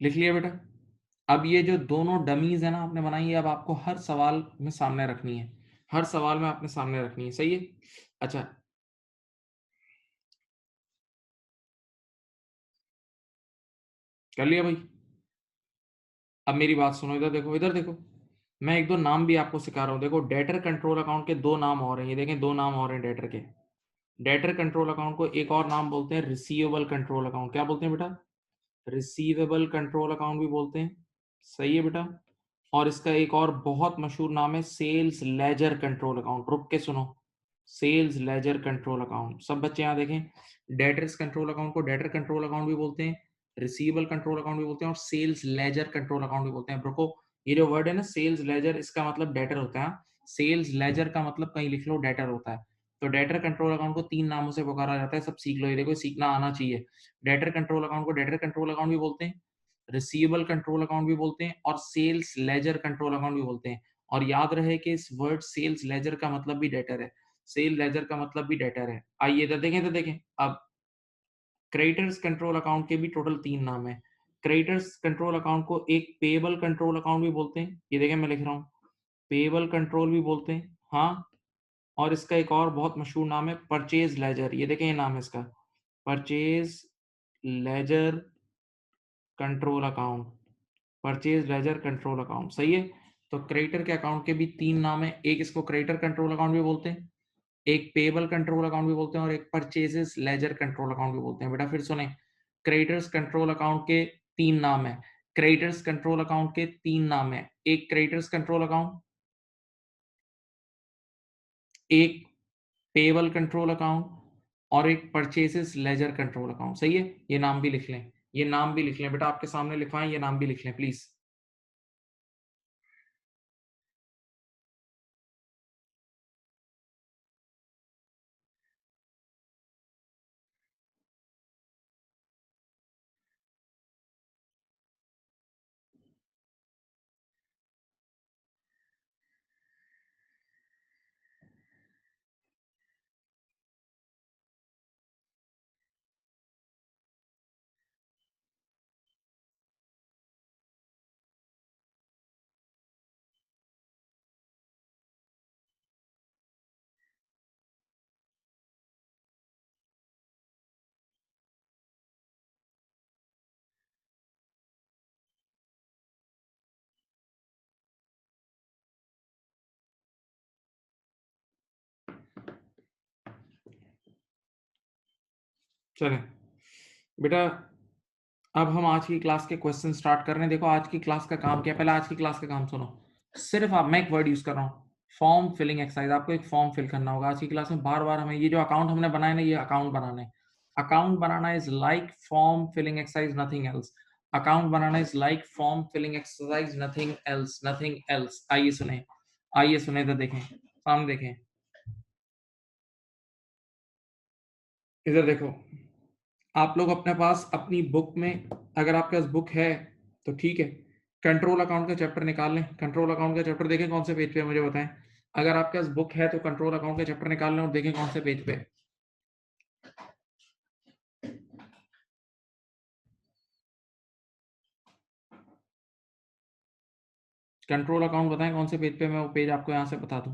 लिख लिया बेटा? अब ये जो दोनों डमीज है ना आपने बनाई है, अब आपको हर सवाल में सामने रखनी है, हर सवाल में आपने सामने रखनी है, सही है? अच्छा, कर लिया भाई? अब मेरी बात सुनो, इधर देखो, इधर देखो। मैं एक दो नाम भी आपको सिखा रहा हूँ। देखो, डेटर कंट्रोल अकाउंट के दो नाम और हैं, ये देखें, दो नाम और हैं डेटर के। डेटर कंट्रोल अकाउंट को एक और नाम बोलते हैं रिसीवेबल कंट्रोल अकाउंट। क्या बोलते हैं बेटा? रिसीवेबल कंट्रोल अकाउंट भी बोलते हैं, सही है बेटा? और इसका एक और बहुत मशहूर नाम है सेल्स लेजर कंट्रोल अकाउंट। रुक के सुनो, सेल्स लेजर कंट्रोल अकाउंट। सब बच्चे यहाँ देखें, डेटर्स कंट्रोल अकाउंट को डेटर कंट्रोल अकाउंट भी बोलते हैं, रिसीवेबल कंट्रोल अकाउंट भी बोलते हैं, और सेल्स लेजर कंट्रोल अकाउंट भी बोलते हैं। रुको, ये जो वर्ड है ना सेल्स लेजर, इसका मतलब डेटर होता है। सेल्स लेजर का मतलब कहीं लिख लो डेटर होता है। तो डेटर कंट्रोल अकाउंट को तीन नामों से पुकारा जाता है, सब सीख लो, ये देखो, सीखना आना चाहिए। डेटर कंट्रोल अकाउंट को डेटर कंट्रोल अकाउंट भी बोलते हैं, रिसीवेबल कंट्रोल अकाउंट भी बोलते हैं, और सेल्स लेजर कंट्रोल अकाउंट भी बोलते हैं। और याद रहे कि इस वर्ड सेल्स लेजर का मतलब भी डेटर है, सेल लेजर का मतलब भी डेटर है। आइए इधर देखें, तो देखें अब, क्रेडिटर्स कंट्रोल अकाउंट के भी टोटल तीन नाम है। क्रेडिटर्स कंट्रोल अकाउंट को एक पेबल कंट्रोल अकाउंट भी बोलते हैं, ये देखें मैं लिख रहा हूँ, पेबल कंट्रोल भी बोलते हैं, हाँ। और इसका एक और बहुत मशहूर नाम है परचेज लेजर, ये देखें, ये नाम है इसका, purchase ledger control account, purchase ledger control account, सही है? तो क्रेडिटर के अकाउंट के भी तीन नाम है, एक इसको क्रेडिटर कंट्रोल अकाउंट भी बोलते हैं, एक पेबल कंट्रोल अकाउंट भी बोलते हैं, और एक परचेजेस लेजर कंट्रोल अकाउंट भी बोलते हैं। बेटा फिर सुने, क्रेडिटर्स कंट्रोल अकाउंट के तीन नाम है, क्रेडिटर्स कंट्रोल अकाउंट के तीन नाम है, एक क्रेडिटर्स कंट्रोल अकाउंट, एक पेबल कंट्रोल अकाउंट, और एक परचेसेस लेजर कंट्रोल अकाउंट, सही है? ये नाम भी लिख लें, ये नाम भी लिख लें बेटा, आपके सामने लिखवाएं, ये नाम भी लिख लें प्लीज। चलें बेटा, अब हम आज की क्लास के क्वेश्चन स्टार्ट कर रहे हैं। देखो, आज की क्लास का काम क्या है, पहले आज की क्लास का काम सुनो। सिर्फ आप, मैं एक वर्ड यूज कर रहा हूँ, फॉर्म फिलिंग एक्सरसाइज। आपको एक फॉर्म फिल करना होगा आज की क्लास में। बार बार हमें ये जो अकाउंट हमने बनाया ना, ये अकाउंट बनाना है। अकाउंट बनाना is like form filling exercise, nothing else. Account बनाना is like form filling exercise, nothing else, nothing else. आइए सुने, आइए सुने, इधर देखें, सामने देखें, इधर देखो। आप लोग अपने पास अपनी बुक में, अगर आपके पास बुक है तो ठीक है, कंट्रोल अकाउंट का चैप्टर निकाल लें। कंट्रोल अकाउंट का चैप्टर देखें कौन से पेज पे है, मुझे बताएं। अगर आपके पास बुक है तो कंट्रोल अकाउंट का चैप्टर निकाल लें और देखें कौन से पेज पे है। कंट्रोल अकाउंट बताएं कौन से पेज पे, मैं वो पेज आपको यहाँ से बता दूं।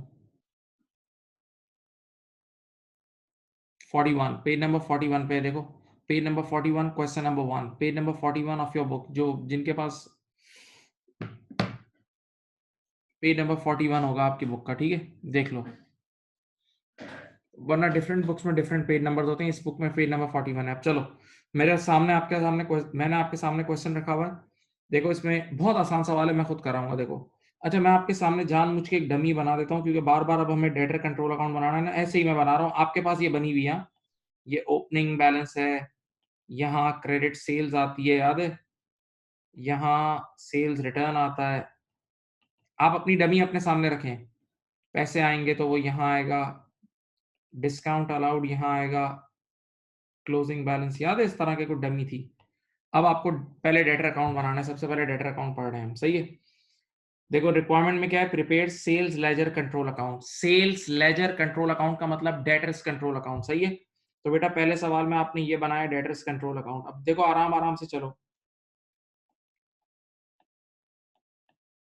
41, पेज नंबर 41 पे है, देखो, page number 41, question number 1, page number 41 of your book, जो जिनके पास पेज नंबर 41 होगा आपकी बुक का, ठीक है, देख लो। वरना डिफरेंट बुक्स में डिफरेंट पेज नंबर्स होते हैं, इस बुक में पेज नंबर 41 है। अब चलो, मेरे सामने, आपके सामने मैंने आपके सामने क्वेश्चन रखा हुआ है। देखो, इसमें बहुत आसान सवाल है, मैं खुद कराऊंगा, देखो। अच्छा, मैं आपके सामने जानबूझ के एक डमी बना देता हूँ, क्योंकि बार बार अब हमें डेटर कंट्रोल अकाउंट बनाना है ना, ऐसे ही मैं बना रहा हूँ। आपके पास ये बनी हुई है, ये ओपनिंग बैलेंस है, यहाँ क्रेडिट सेल्स आती है, याद है, यहाँ सेल्स रिटर्न आता है। आप अपनी डमी अपने सामने रखें, पैसे आएंगे तो वो यहाँ आएगा, डिस्काउंट अलाउड यहाँ आएगा, क्लोजिंग बैलेंस, याद है, इस तरह की कोई डमी थी। अब आपको पहले डेटर अकाउंट बनाना है, सबसे पहले डेटर अकाउंट पढ़ रहे हैं हम, सही है? देखो, रिक्वायरमेंट में क्या है, prepare sales ledger control account. Sales ledger control account का मतलब डेटर्स कंट्रोल अकाउंट, सही है? तो बेटा पहले सवाल में आपने ये बनाया डेटर्स कंट्रोल अकाउंट। अब देखो, आराम आराम से चलो,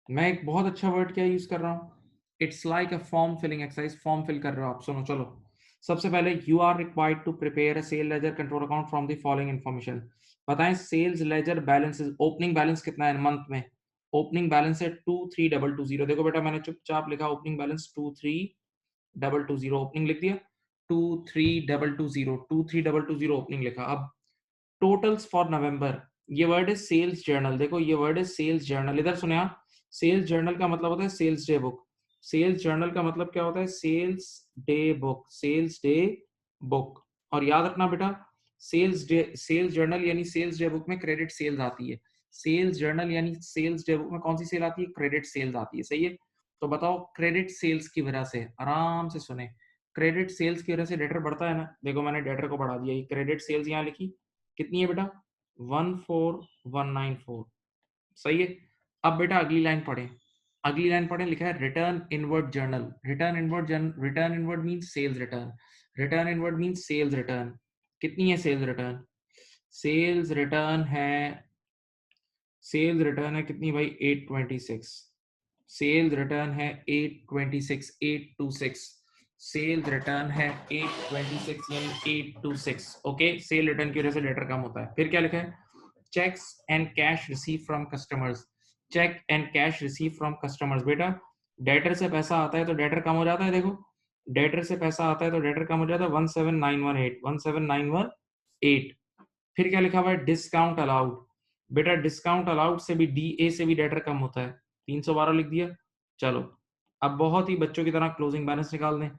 मैं एक बहुत अच्छा वर्ड क्या यूज कर रहा हूँ, it's like a form filling exercise. Form fill कर रहे हो आप, सुनो चलो। सबसे पहले you are required to prepare a sale ledger control account from the following information. बताएं sales ledger balances, opening balance कितना है मंथ में। ओपनिंग बैलेंस है 23,220। देखो बेटा मैंने चुपचाप लिखा ओपनिंग बैलेंस 23,220, ओपनिंग लिख दिया। 23,220, 23,220 ओपनिंग लिखा। अब टोटल्स फॉर नवंबर, ये वर्ड है सेल्स जर्नल। देखो ये वर्ड है सेल्स जर्नल, इधर सुने आप। सेल्स जर्नल का मतलब होता है sales day book. Sales journal का मतलब क्या होता है, sales day book, sales day book. और याद रखना बेटा, सेल्स डे, सेल्स जर्नल यानी सेल्स डे बुक में क्रेडिट सेल्स आती है। सेल्स जर्नल यानी सेल्स डे बुक में कौन सी सेल आती है, क्रेडिट सेल्स आती है, सही है। तो बताओ क्रेडिट सेल्स की वजह से, आराम से सुने, क्रेडिट सेल्स की वजह से डेटर बढ़ता है ना। देखो मैंने डेटर को बढ़ा दिया, ये क्रेडिट सेल्स यहाँ लिखी, कितनी है बेटा, 14,194, सही है। अब बेटा अगली लाइन पढ़े, अगली लाइन पढ़े, लिखा है return inward journal. Return inward return inward means sales return, return inward means sales return. कितनी है सेल्स रिटर्न, सेल्स रिटर्न है, सेल्स रिटर्न है कितनी भाई, 826। सेल्स रिटर्न है 826, 826। सेल्स रिटर्न है 826 यानी 826। ओके, सेल रिटर्न की वजह से लेटर कम होता है। फिर क्या लिखा है, cheques and cash receive from customers. Cheque and cash receive from customers, बेटा डेटर से पैसा आता है तो डेटर कम हो जाता है। देखो डेटर से पैसा आता है तो डेटर कम हो जाता है, 17918, 17918। फिर क्या लिखा हुआ है, डिस्काउंट अलाउड। बेटा डिस्काउंट अलाउड से भी, डीए से भी डेटर कम होता है, 312 लिख दिया। चलो अब बहुत ही बच्चों की तरह क्लोजिंग बैलेंस निकाल दें।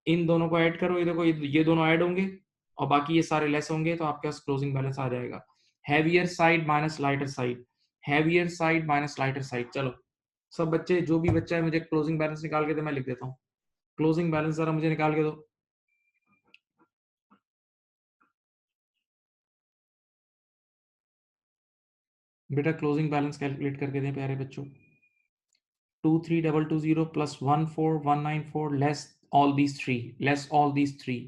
इन दोनों को ऐड करो, ये देखो ये दोनों ऐड होंगे और बाकी ये सारे लेस होंगे, तो आपके पास क्लोजिंग बैलेंस आ जाएगा। Heavier side minus lighter side, heavier side minus lighter side. चलो सब बच्चे, जो भी बच्चा है मुझे क्लोजिंग बैलेंस निकाल के दे, मैं लिख देता हूँ। क्लोजिंग बैलेंस जरा मुझे निकाल के दो। बेटा क्लोजिंग बैलेंस कैलकुलेट करके दें प्यारे बच्चों। 23,220 plus 14,194 less all these three, less all these three।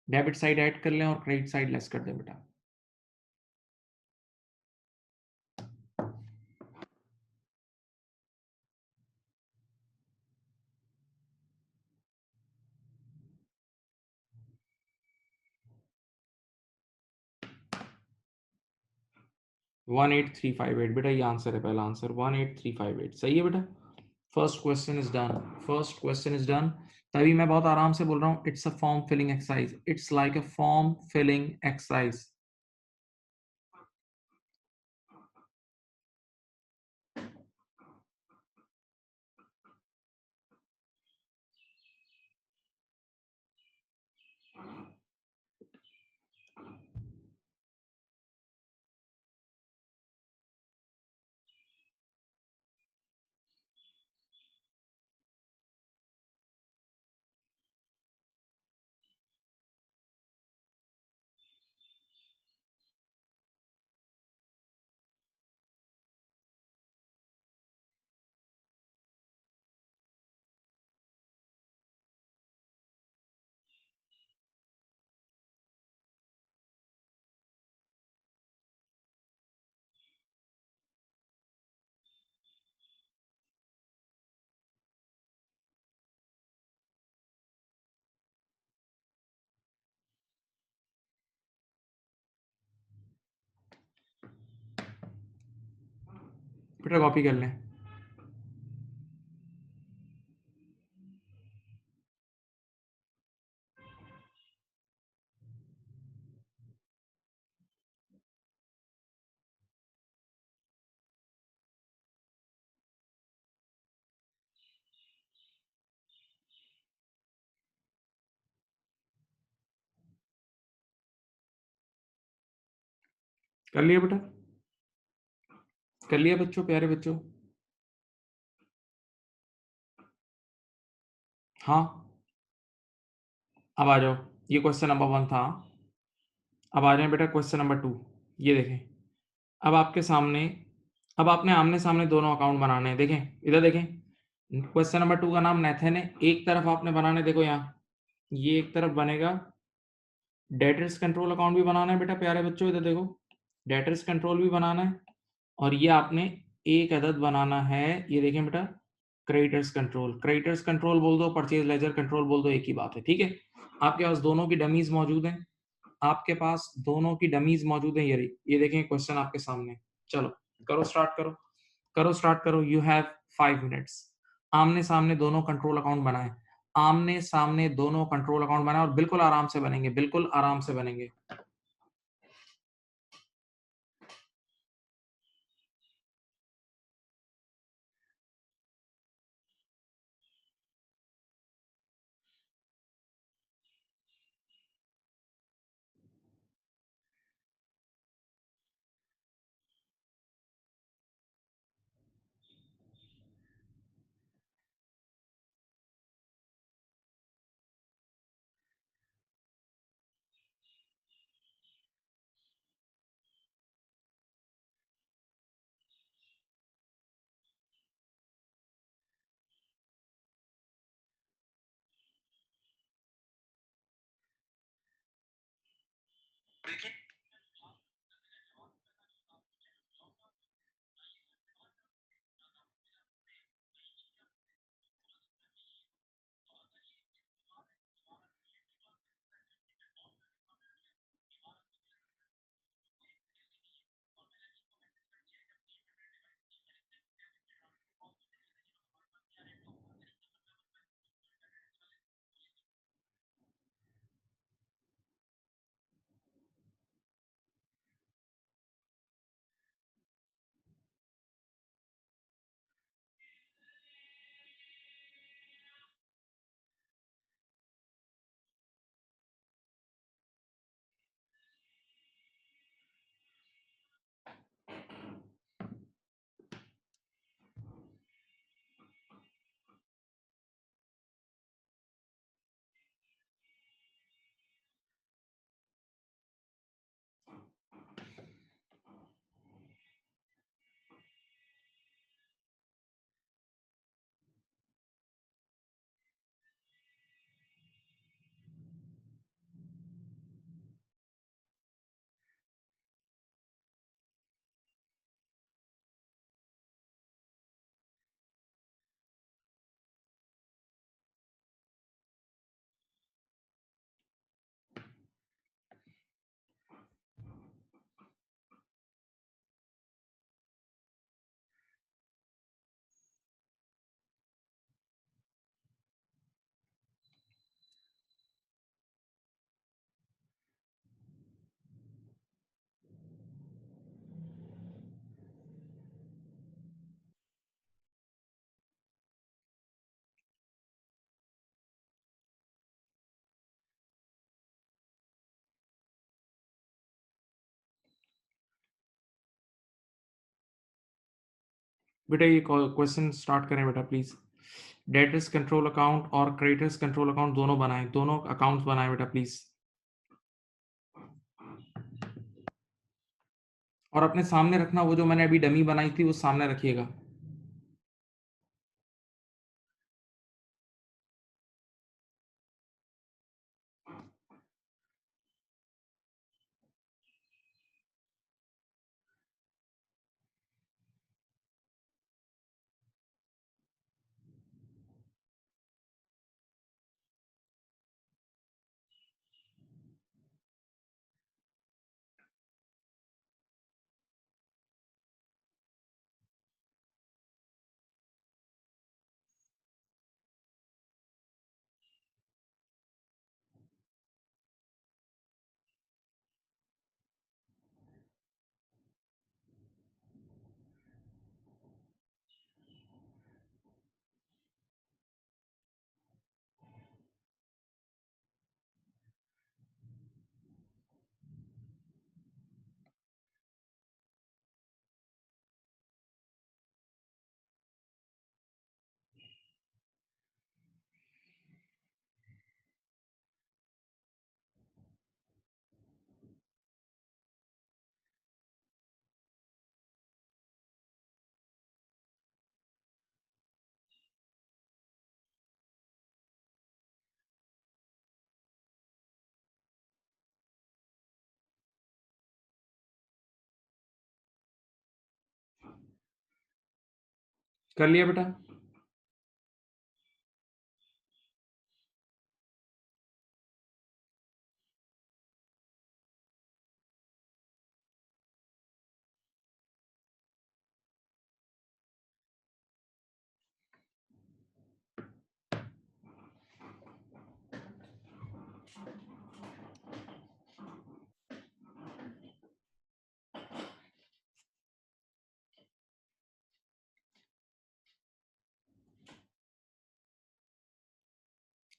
Debit side add कर लें और क्रेडिट साइड लेस कर दें बेटा। One eight three five eight, बेटा ये आंसर है, पहला आंसर 18358, सही है बेटा। First question is done, first question is done. तभी मैं बहुत आराम से बोल रहा हूँ, it's a form filling exercise, it's like a form filling exercise. बेटा कॉपी कर लें, कर लिया बेटा, कर लिया बच्चों, प्यारे बच्चों। हाँ अब आ जाओ, ये क्वेश्चन नंबर 1 था। अब आ जाए बेटा क्वेश्चन नंबर 2। ये देखें, अब आपके सामने, अब आपने आमने सामने दोनों अकाउंट बनाने हैं। देखें इधर देखें, क्वेश्चन नंबर 2 का नाम नेथन है। एक तरफ आपने बनाने, देखो यहाँ, ये एक तरफ बनेगा डेटर्स कंट्रोल अकाउंट भी बनाना है बेटा, प्यारे बच्चों इधर देखो, डेटर्स कंट्रोल भी बनाना है। और ये आपने एक अदद बनाना है, ये देखें बेटा, क्रेडिटर्स कंट्रोल, क्रेडिटर्स कंट्रोल बोल दो, परचेज लेजर कंट्रोल बोल दो, एक ही बात है, ठीक है। आपके पास दोनों की डमीज मौजूद हैं, आपके पास दोनों की डमीज मौजूद हैं, ये देखें क्वेश्चन आपके सामने। चलो करो स्टार्ट, करो स्टार्ट करो। You have 5 minutes. आमने सामने दोनों कंट्रोल अकाउंट बनाए, आमने सामने दोनों कंट्रोल अकाउंट बनाए, और बिल्कुल आराम से बनेंगे, बिल्कुल आराम से बनेंगे। बेटा ये क्वेश्चन स्टार्ट करें बेटा प्लीज। डेटर्स कंट्रोल अकाउंट और क्रेडिटर्स कंट्रोल अकाउंट दोनों बनाएं, दोनों अकाउंट्स बनाएं बेटा प्लीज। और अपने सामने रखना, वो जो मैंने अभी डमी बनाई थी वो सामने रखिएगा। कर लिया बेटा?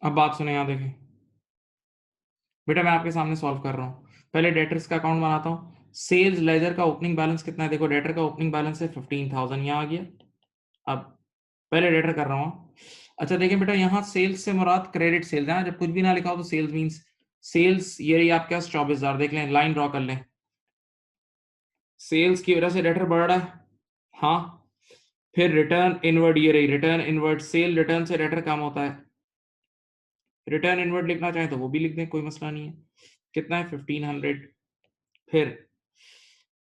अब बात सुने, यहाँ देखें बेटा, मैं आपके सामने सॉल्व कर रहा हूँ। पहले डेटर्स का अकाउंट बनाता हूँ। सेल्स लेजर का ओपनिंग बैलेंस कितना है? देखो डेटर का ओपनिंग बैलेंस है 15,000, यहाँ आ गया। अब पहले डेटर कर रहा हूँ। अच्छा देखिए बेटा, यहाँ सेल्स से मुराद क्रेडिट सेल्स है। जब कुछ भी ना लिखा हो तो सेल्स मींस सेल्स, ये रही आपके पास 24,000। देख लें, लाइन ड्रॉ कर लें। सेल्स की वजह से डेटर बढ़ रहा है, हाँ। फिर रिटर्न इनवर्ड, ये रही रिटर्न इनवर्ड। सेल रिटर्न से डेटर कम होता है। रिटर्न इनवर्ड लिखना चाहें तो वो भी लिख दें, कोई मसला नहीं है। कितना है? 1500। फिर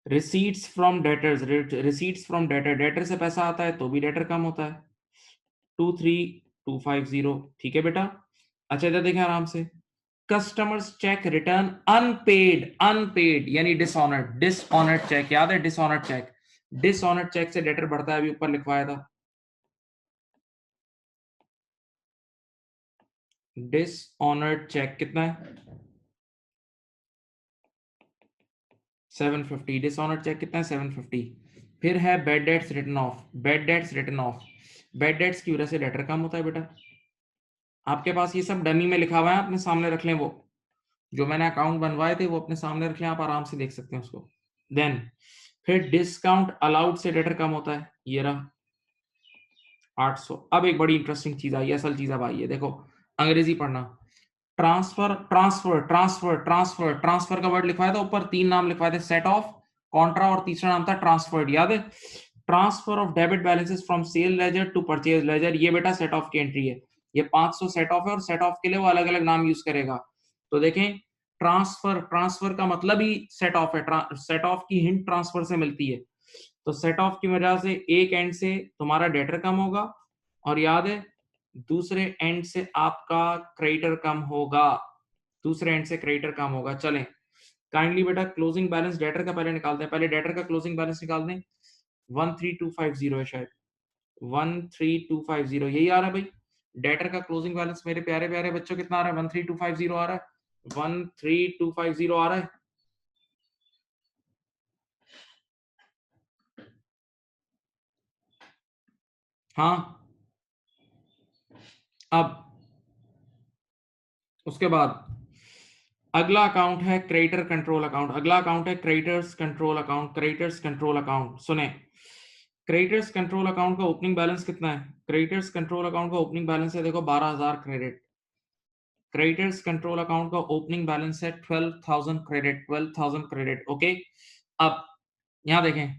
receipts from debtors, receipts from debtor, debtor से पैसा आता है तो भी डेटर कम होता है। 23,250, ठीक है बेटा। अच्छा इधर देखें आराम से। Customers cheque return unpaid, unpaid यानी डिसऑनर्ड, डिसऑनर्ड चेक, याद है डिसऑनर्ड चेक? डिसऑनर्ड चेक से डेटर बढ़ता है, अभी ऊपर लिखवाया था। डिसऑनर्ड चेक कितना है? 750। डिसऑनर्ड चेक कितना है? 750। फिर है bad debts written of, bad dates written of. Bad dates की वजह से डेटर कम होता है बेटा। आपके पास ये सब डमी में लिखा हुआ है, अपने सामने रख लें। वो जो मैंने अकाउंट बनवाए थे वो अपने सामने रख लें, आप आराम से देख सकते हैं उसको। देन फिर डिस्काउंट अलाउड से डेटर कम होता है, ये रहा 800। अब एक बड़ी इंटरेस्टिंग चीज आई, असल चीज अब आई है, देखो अंग्रेजी पढ़ना। Transfer, transfer, transfer, transfer, transfer का वर्ड लिखवाया था ऊपर, तीन नाम लिखवाए थे, सेट ऑफ, कॉन्ट्रा और तीसरा नाम था ट्रांसफर्ड, याद है? Transfer of debit balances from sale ledger to purchase ledger, ये बेटा सेट ऑफ की एंट्री है। ये 500 सेट ऑफ है, और सेट ऑफ के लिए वो अलग अलग नाम यूज करेगा। तो देखें, ट्रांसफर, ट्रांसफर का मतलब ही सेट ऑफ है। सेट ऑफ की हिंट ट्रांसफर से मिलती है। तो सेट ऑफ की वजह से एक एंड से तुम्हारा डेटर कम होगा, और याद है दूसरे एंड से आपका क्रेडिटर कम होगा। दूसरे एंड से क्रेडिटर कम होगा। चलें काइंडली बेटा क्लोजिंग बैलेंस डेटर का पहले निकालते हैं। पहले डेटर का क्लोजिंग बैलेंस निकाल दें। 13250 है शायद, 13250 यही आ रहा है भाई। डेटर का क्लोजिंग बैलेंस मेरे प्यारे प्यारे बच्चों कितना आ रहा है? 13250 आ रहा है। 13250 आ रहा है। हाँ। अब उसके बाद अगला अकाउंट है क्रेडिटर कंट्रोल अकाउंट। अगला अकाउंट है creditors control account. Creditors control account सुने, क्रेडिटर्स कंट्रोल अकाउंट का ओपनिंग बैलेंस कितना है? क्रेडिटर्स कंट्रोल अकाउंट का ओपनिंग बैलेंस है देखो 12,000 क्रेडिट। क्रेडिटर्स कंट्रोल अकाउंट का ओपनिंग बैलेंस है 12,000 क्रेडिट, 12,000 क्रेडिट, ओके। अब यहां देखें,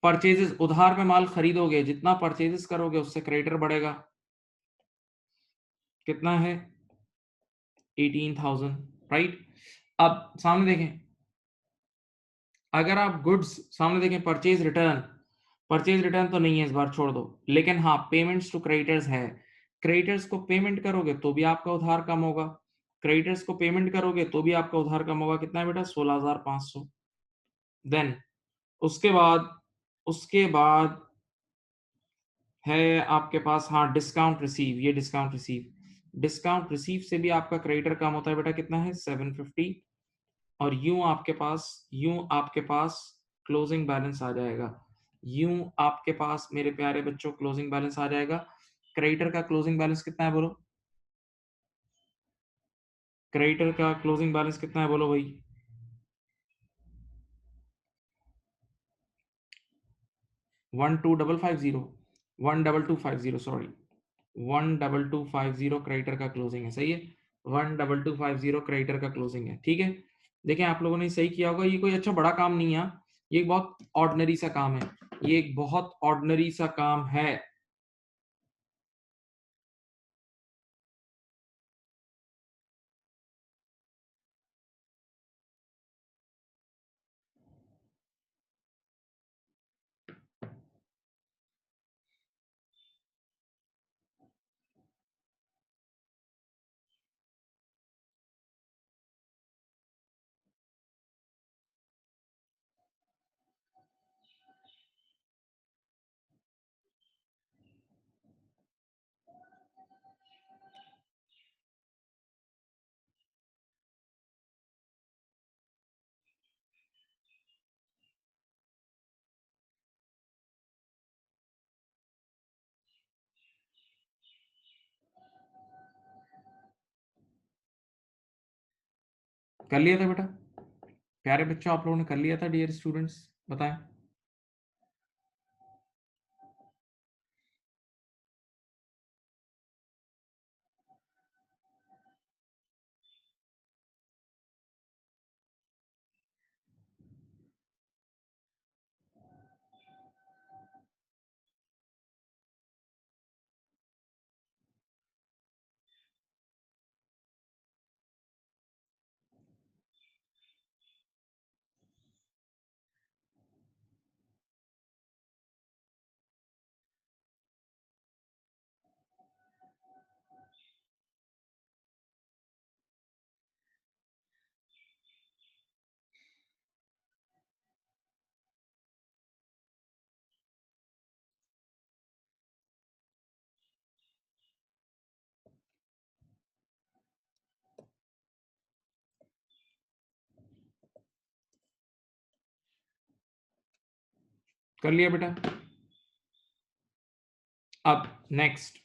परचेजेस, उधार पे माल खरीदोगे, जितना परचेजेस करोगे उससे क्रेडिटर बढ़ेगा। कितना है? 18,000, राइट। अब सामने देखें, अगर आप गुड्स, सामने देखें परचेज रिटर्न, परचेज रिटर्न तो नहीं है इस बार, छोड़ दो। लेकिन हाँ पेमेंट्स टू क्रेडिटर्स है। क्रेडिटर्स को पेमेंट करोगे तो भी आपका उधार कम होगा। क्रेडिटर्स को पेमेंट करोगे तो भी आपका उधार कम होगा। कितना है बेटा? 16,500। देन उसके बाद है आपके पास, हाँ डिस्काउंट रिसीव, ये डिस्काउंट रिसीव, डिस्काउंट रिसीव से भी आपका क्रेडिटर कम होता है बेटा। कितना है? 750। और यूं आपके पास क्लोजिंग बैलेंस आ जाएगा। यूं आपके पास मेरे प्यारे बच्चों क्लोजिंग बैलेंस आ जाएगा। क्रेडिटर का क्लोजिंग बैलेंस कितना है बोलो? क्रेडिटर का क्लोजिंग बैलेंस कितना है बोलो भाई? 12,250, 12250, सॉरी 12250 क्रेडिटर का क्लोजिंग है, सही है। 12250 क्रेडिटर का क्लोजिंग है, ठीक है। देखें आप लोगों ने सही किया होगा। ये कोई अच्छा बड़ा काम नहीं है, ये एक बहुत ऑर्डिनरी सा काम है। ये एक बहुत ऑर्डिनरी सा काम है। कर लिया था बेटा? प्यारे बच्चों, आप लोगों ने कर लिया था डियर स्टूडेंट्स? बताएं। कर लिया बेटा? अब next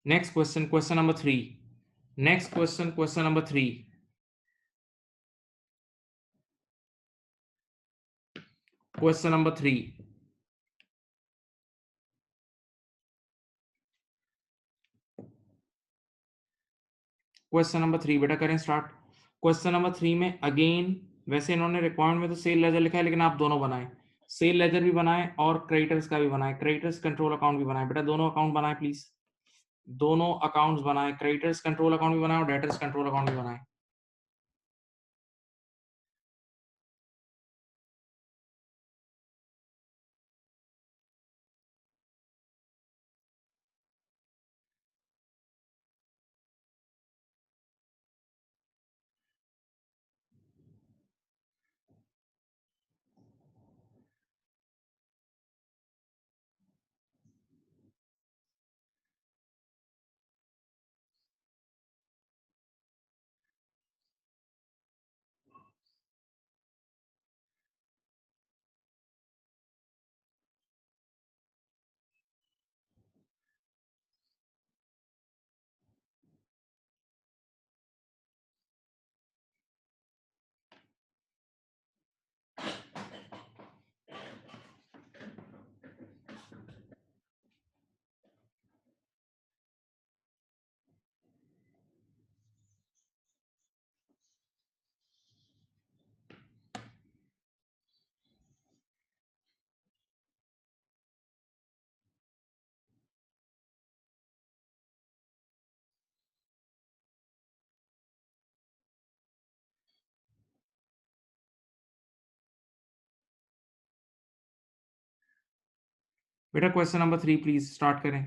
question, question number 3। Next question, question number 3। Question number 3। Question number 3 बेटा करें स्टार्ट। क्वेश्चन नंबर 3 में अगेन, वैसे इन्होंने रिक्वायरमेंट में तो सेल लेजर लिखा है, लेकिन आप दोनों बनाएं, सेल लेजर भी बनाएं और क्रेडिटर्स का भी बनाएं, क्रेडिटर्स कंट्रोल अकाउंट भी बनाएं। बेटा दोनों अकाउंट बनाएं प्लीज, दोनों अकाउंट्स बनाएं, क्रेडिटर्स कंट्रोल अकाउंट भी बनाएं और डेटर्स कंट्रोल अकाउंट भी बनाएं। बेटा क्वेश्चन नंबर 3 प्लीज स्टार्ट करें।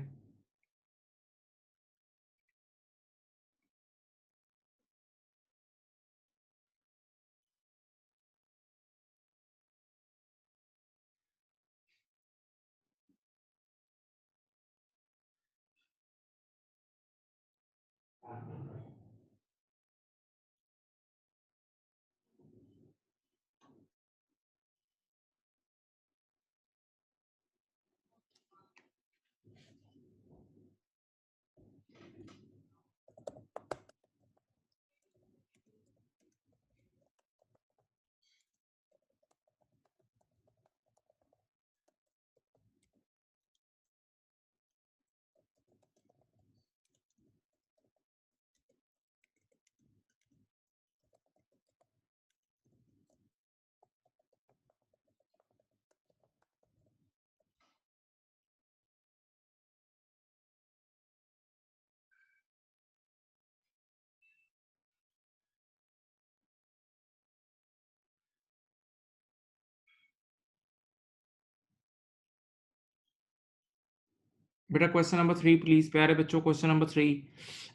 बेटा क्वेश्चन नंबर 3 प्लीज प्यारे बच्चों, question number 3।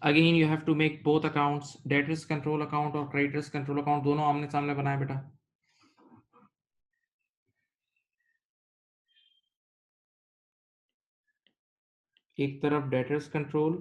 Again you have to make both accounts, debtors control account और क्रेडिटर्स कंट्रोल अकाउंट, दोनों आमने सामने बनाए बेटा। एक तरफ डेटर्स कंट्रोल,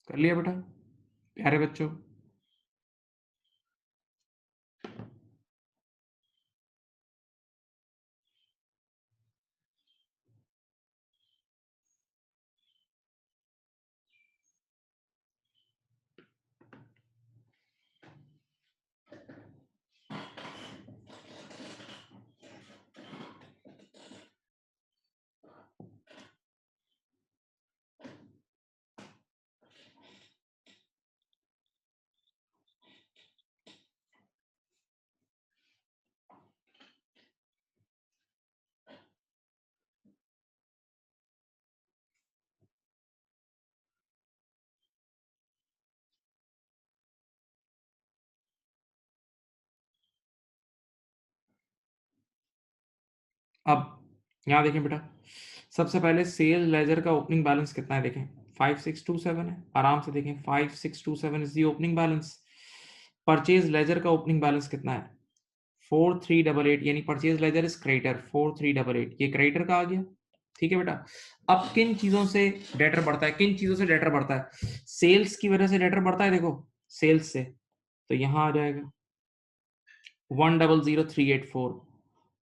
कर लिया बेटा प्यारे बच्चों? अब यहाँ देखें बेटा, सबसे पहले सेल लेजर का ओपनिंग बैलेंस कितना है देखें, 5627 है। आराम से देखें, 5627 is the opening balance. Purchase laser का ओपनिंग बैलेंस कितना है, 4388, यानी परचेज लेजर इज क्रेडिटर 4388, ये क्रेडिटर का आ गया। ठीक है बेटा, अब किन चीजों से डेटर बढ़ता है, किन चीजों से डेटर बढ़ता है, सेल्स की वजह से डेटर बढ़ता है। देखो सेल्स से, तो यहां आ जाएगा 100384,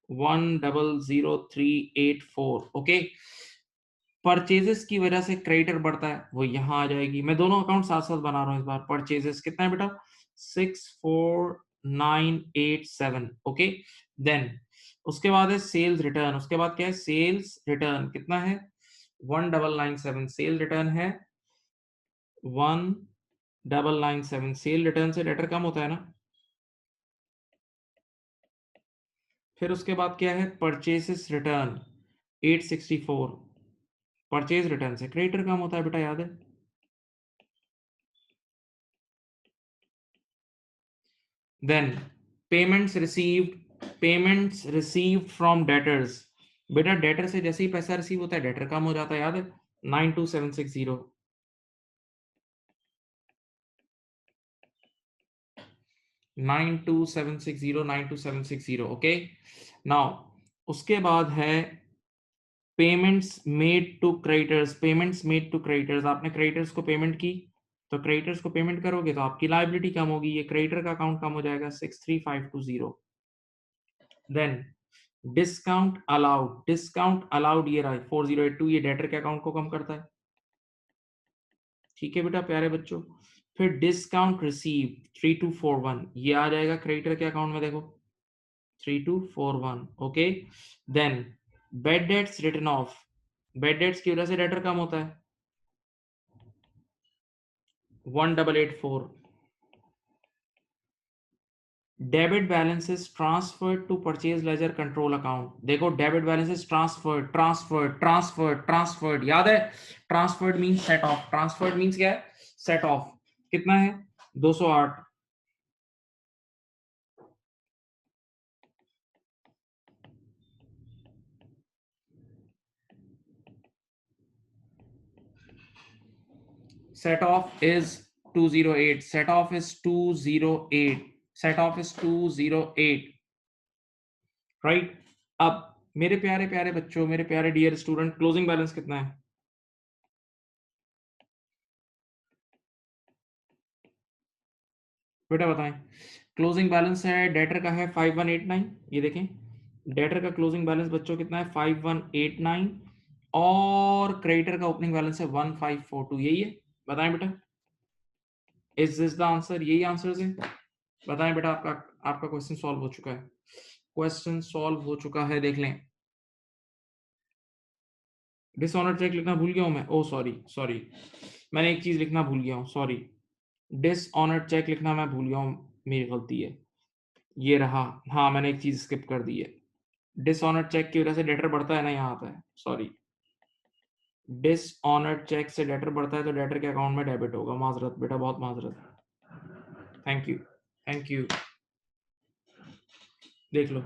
100384। ओके, परचेजेस की वजह से क्रेडिटर बढ़ता है, वो यहां आ जाएगी। मैं दोनों अकाउंट साथ साथ बना रहा हूं इस बार। परचेजेस कितना है बेटा, 64987। ओके, देन उसके बाद है सेल्स रिटर्न। उसके बाद क्या है, सेल्स रिटर्न कितना है, 1997। सेल रिटर्न है 1997। सेल रिटर्न से डेटर कम होता है ना। फिर उसके बाद क्या है, परचेसेस रिटर्न 864। परचेज रिटर्न से क्रेडिटर कम होता है बेटा, याद है। Then payments received from debtors. बेटा डेटर से जैसे ही पैसा रिसीव होता है डेटर कम हो जाता है, याद है, 92760। 92760 ओके। नाउ उसके बाद है payments made to creditors. Payments made to creditors, आपने क्रेडिटर्स को पेमेंट की, तो क्रेडिटर्स को पेमेंट करोगे तो आपकी लायबिलिटी कम होगी, ये क्रेडिटर का अकाउंट कम हो जाएगा 63520। देन डिस्काउंट अलाउड ये रहा 4082, ये डेटर के अकाउंट को कम करता है। ठीक है बेटा प्यारे बच्चों, फिर डिस्काउंट रिसीव 3241, ये आ जाएगा क्रेडिटर के अकाउंट में, देखो 3241। Okay, then bad debts written off. Bad debts की वजह से डेटर कम होता है 1884। Debit balances transferred to purchase ledger control account. देखो डेबिट बैलेंसेस ट्रांसफर्ड, याद है, transferred means set off. Transferred means क्या है, सेट ऑफ। कितना है, 208। set off is 208, set off is 208, set off is 208, right. अब मेरे प्यारे प्यारे बच्चों, मेरे प्यारे डियर स्टूडेंट, क्लोजिंग बैलेंस कितना है बेटा बताएं। क्लोजिंग बैलेंस है डेटर का है 5189, ये देखें डेटर का क्लोजिंग बैलेंस बच्चों कितना है 5189, और क्रेडिटर का ओपनिंग बैलेंस है 1542, यही है। बताएं बेटा, इज दिस द आंसर, यही आंसर है। बताएं बेटा, आपका आपका क्वेश्चन सॉल्व हो चुका है, क्वेश्चन सॉल्व हो चुका है, देख लें। डिसऑनर चेक लिखना भूल गया हूं मैं, ओ सॉरी सॉरी, मैंने एक चीज लिखना भूल गया हूं, सॉरी। डिसऑनर चेक लिखना मैं भूल गया हूं, मेरी गलती है, ये रहा। हाँ मैंने एक चीज स्किप कर दी है, डिसऑनर चेक की वजह से डेटर बढ़ता है ना, यहाँ आता है, सॉरी। डिसऑनर चेक से डेटर बढ़ता है तो डेटर के अकाउंट में डेबिट होगा, माजरत बेटा, बहुत माजरत, थैंक यू थैंक यू। देख लो,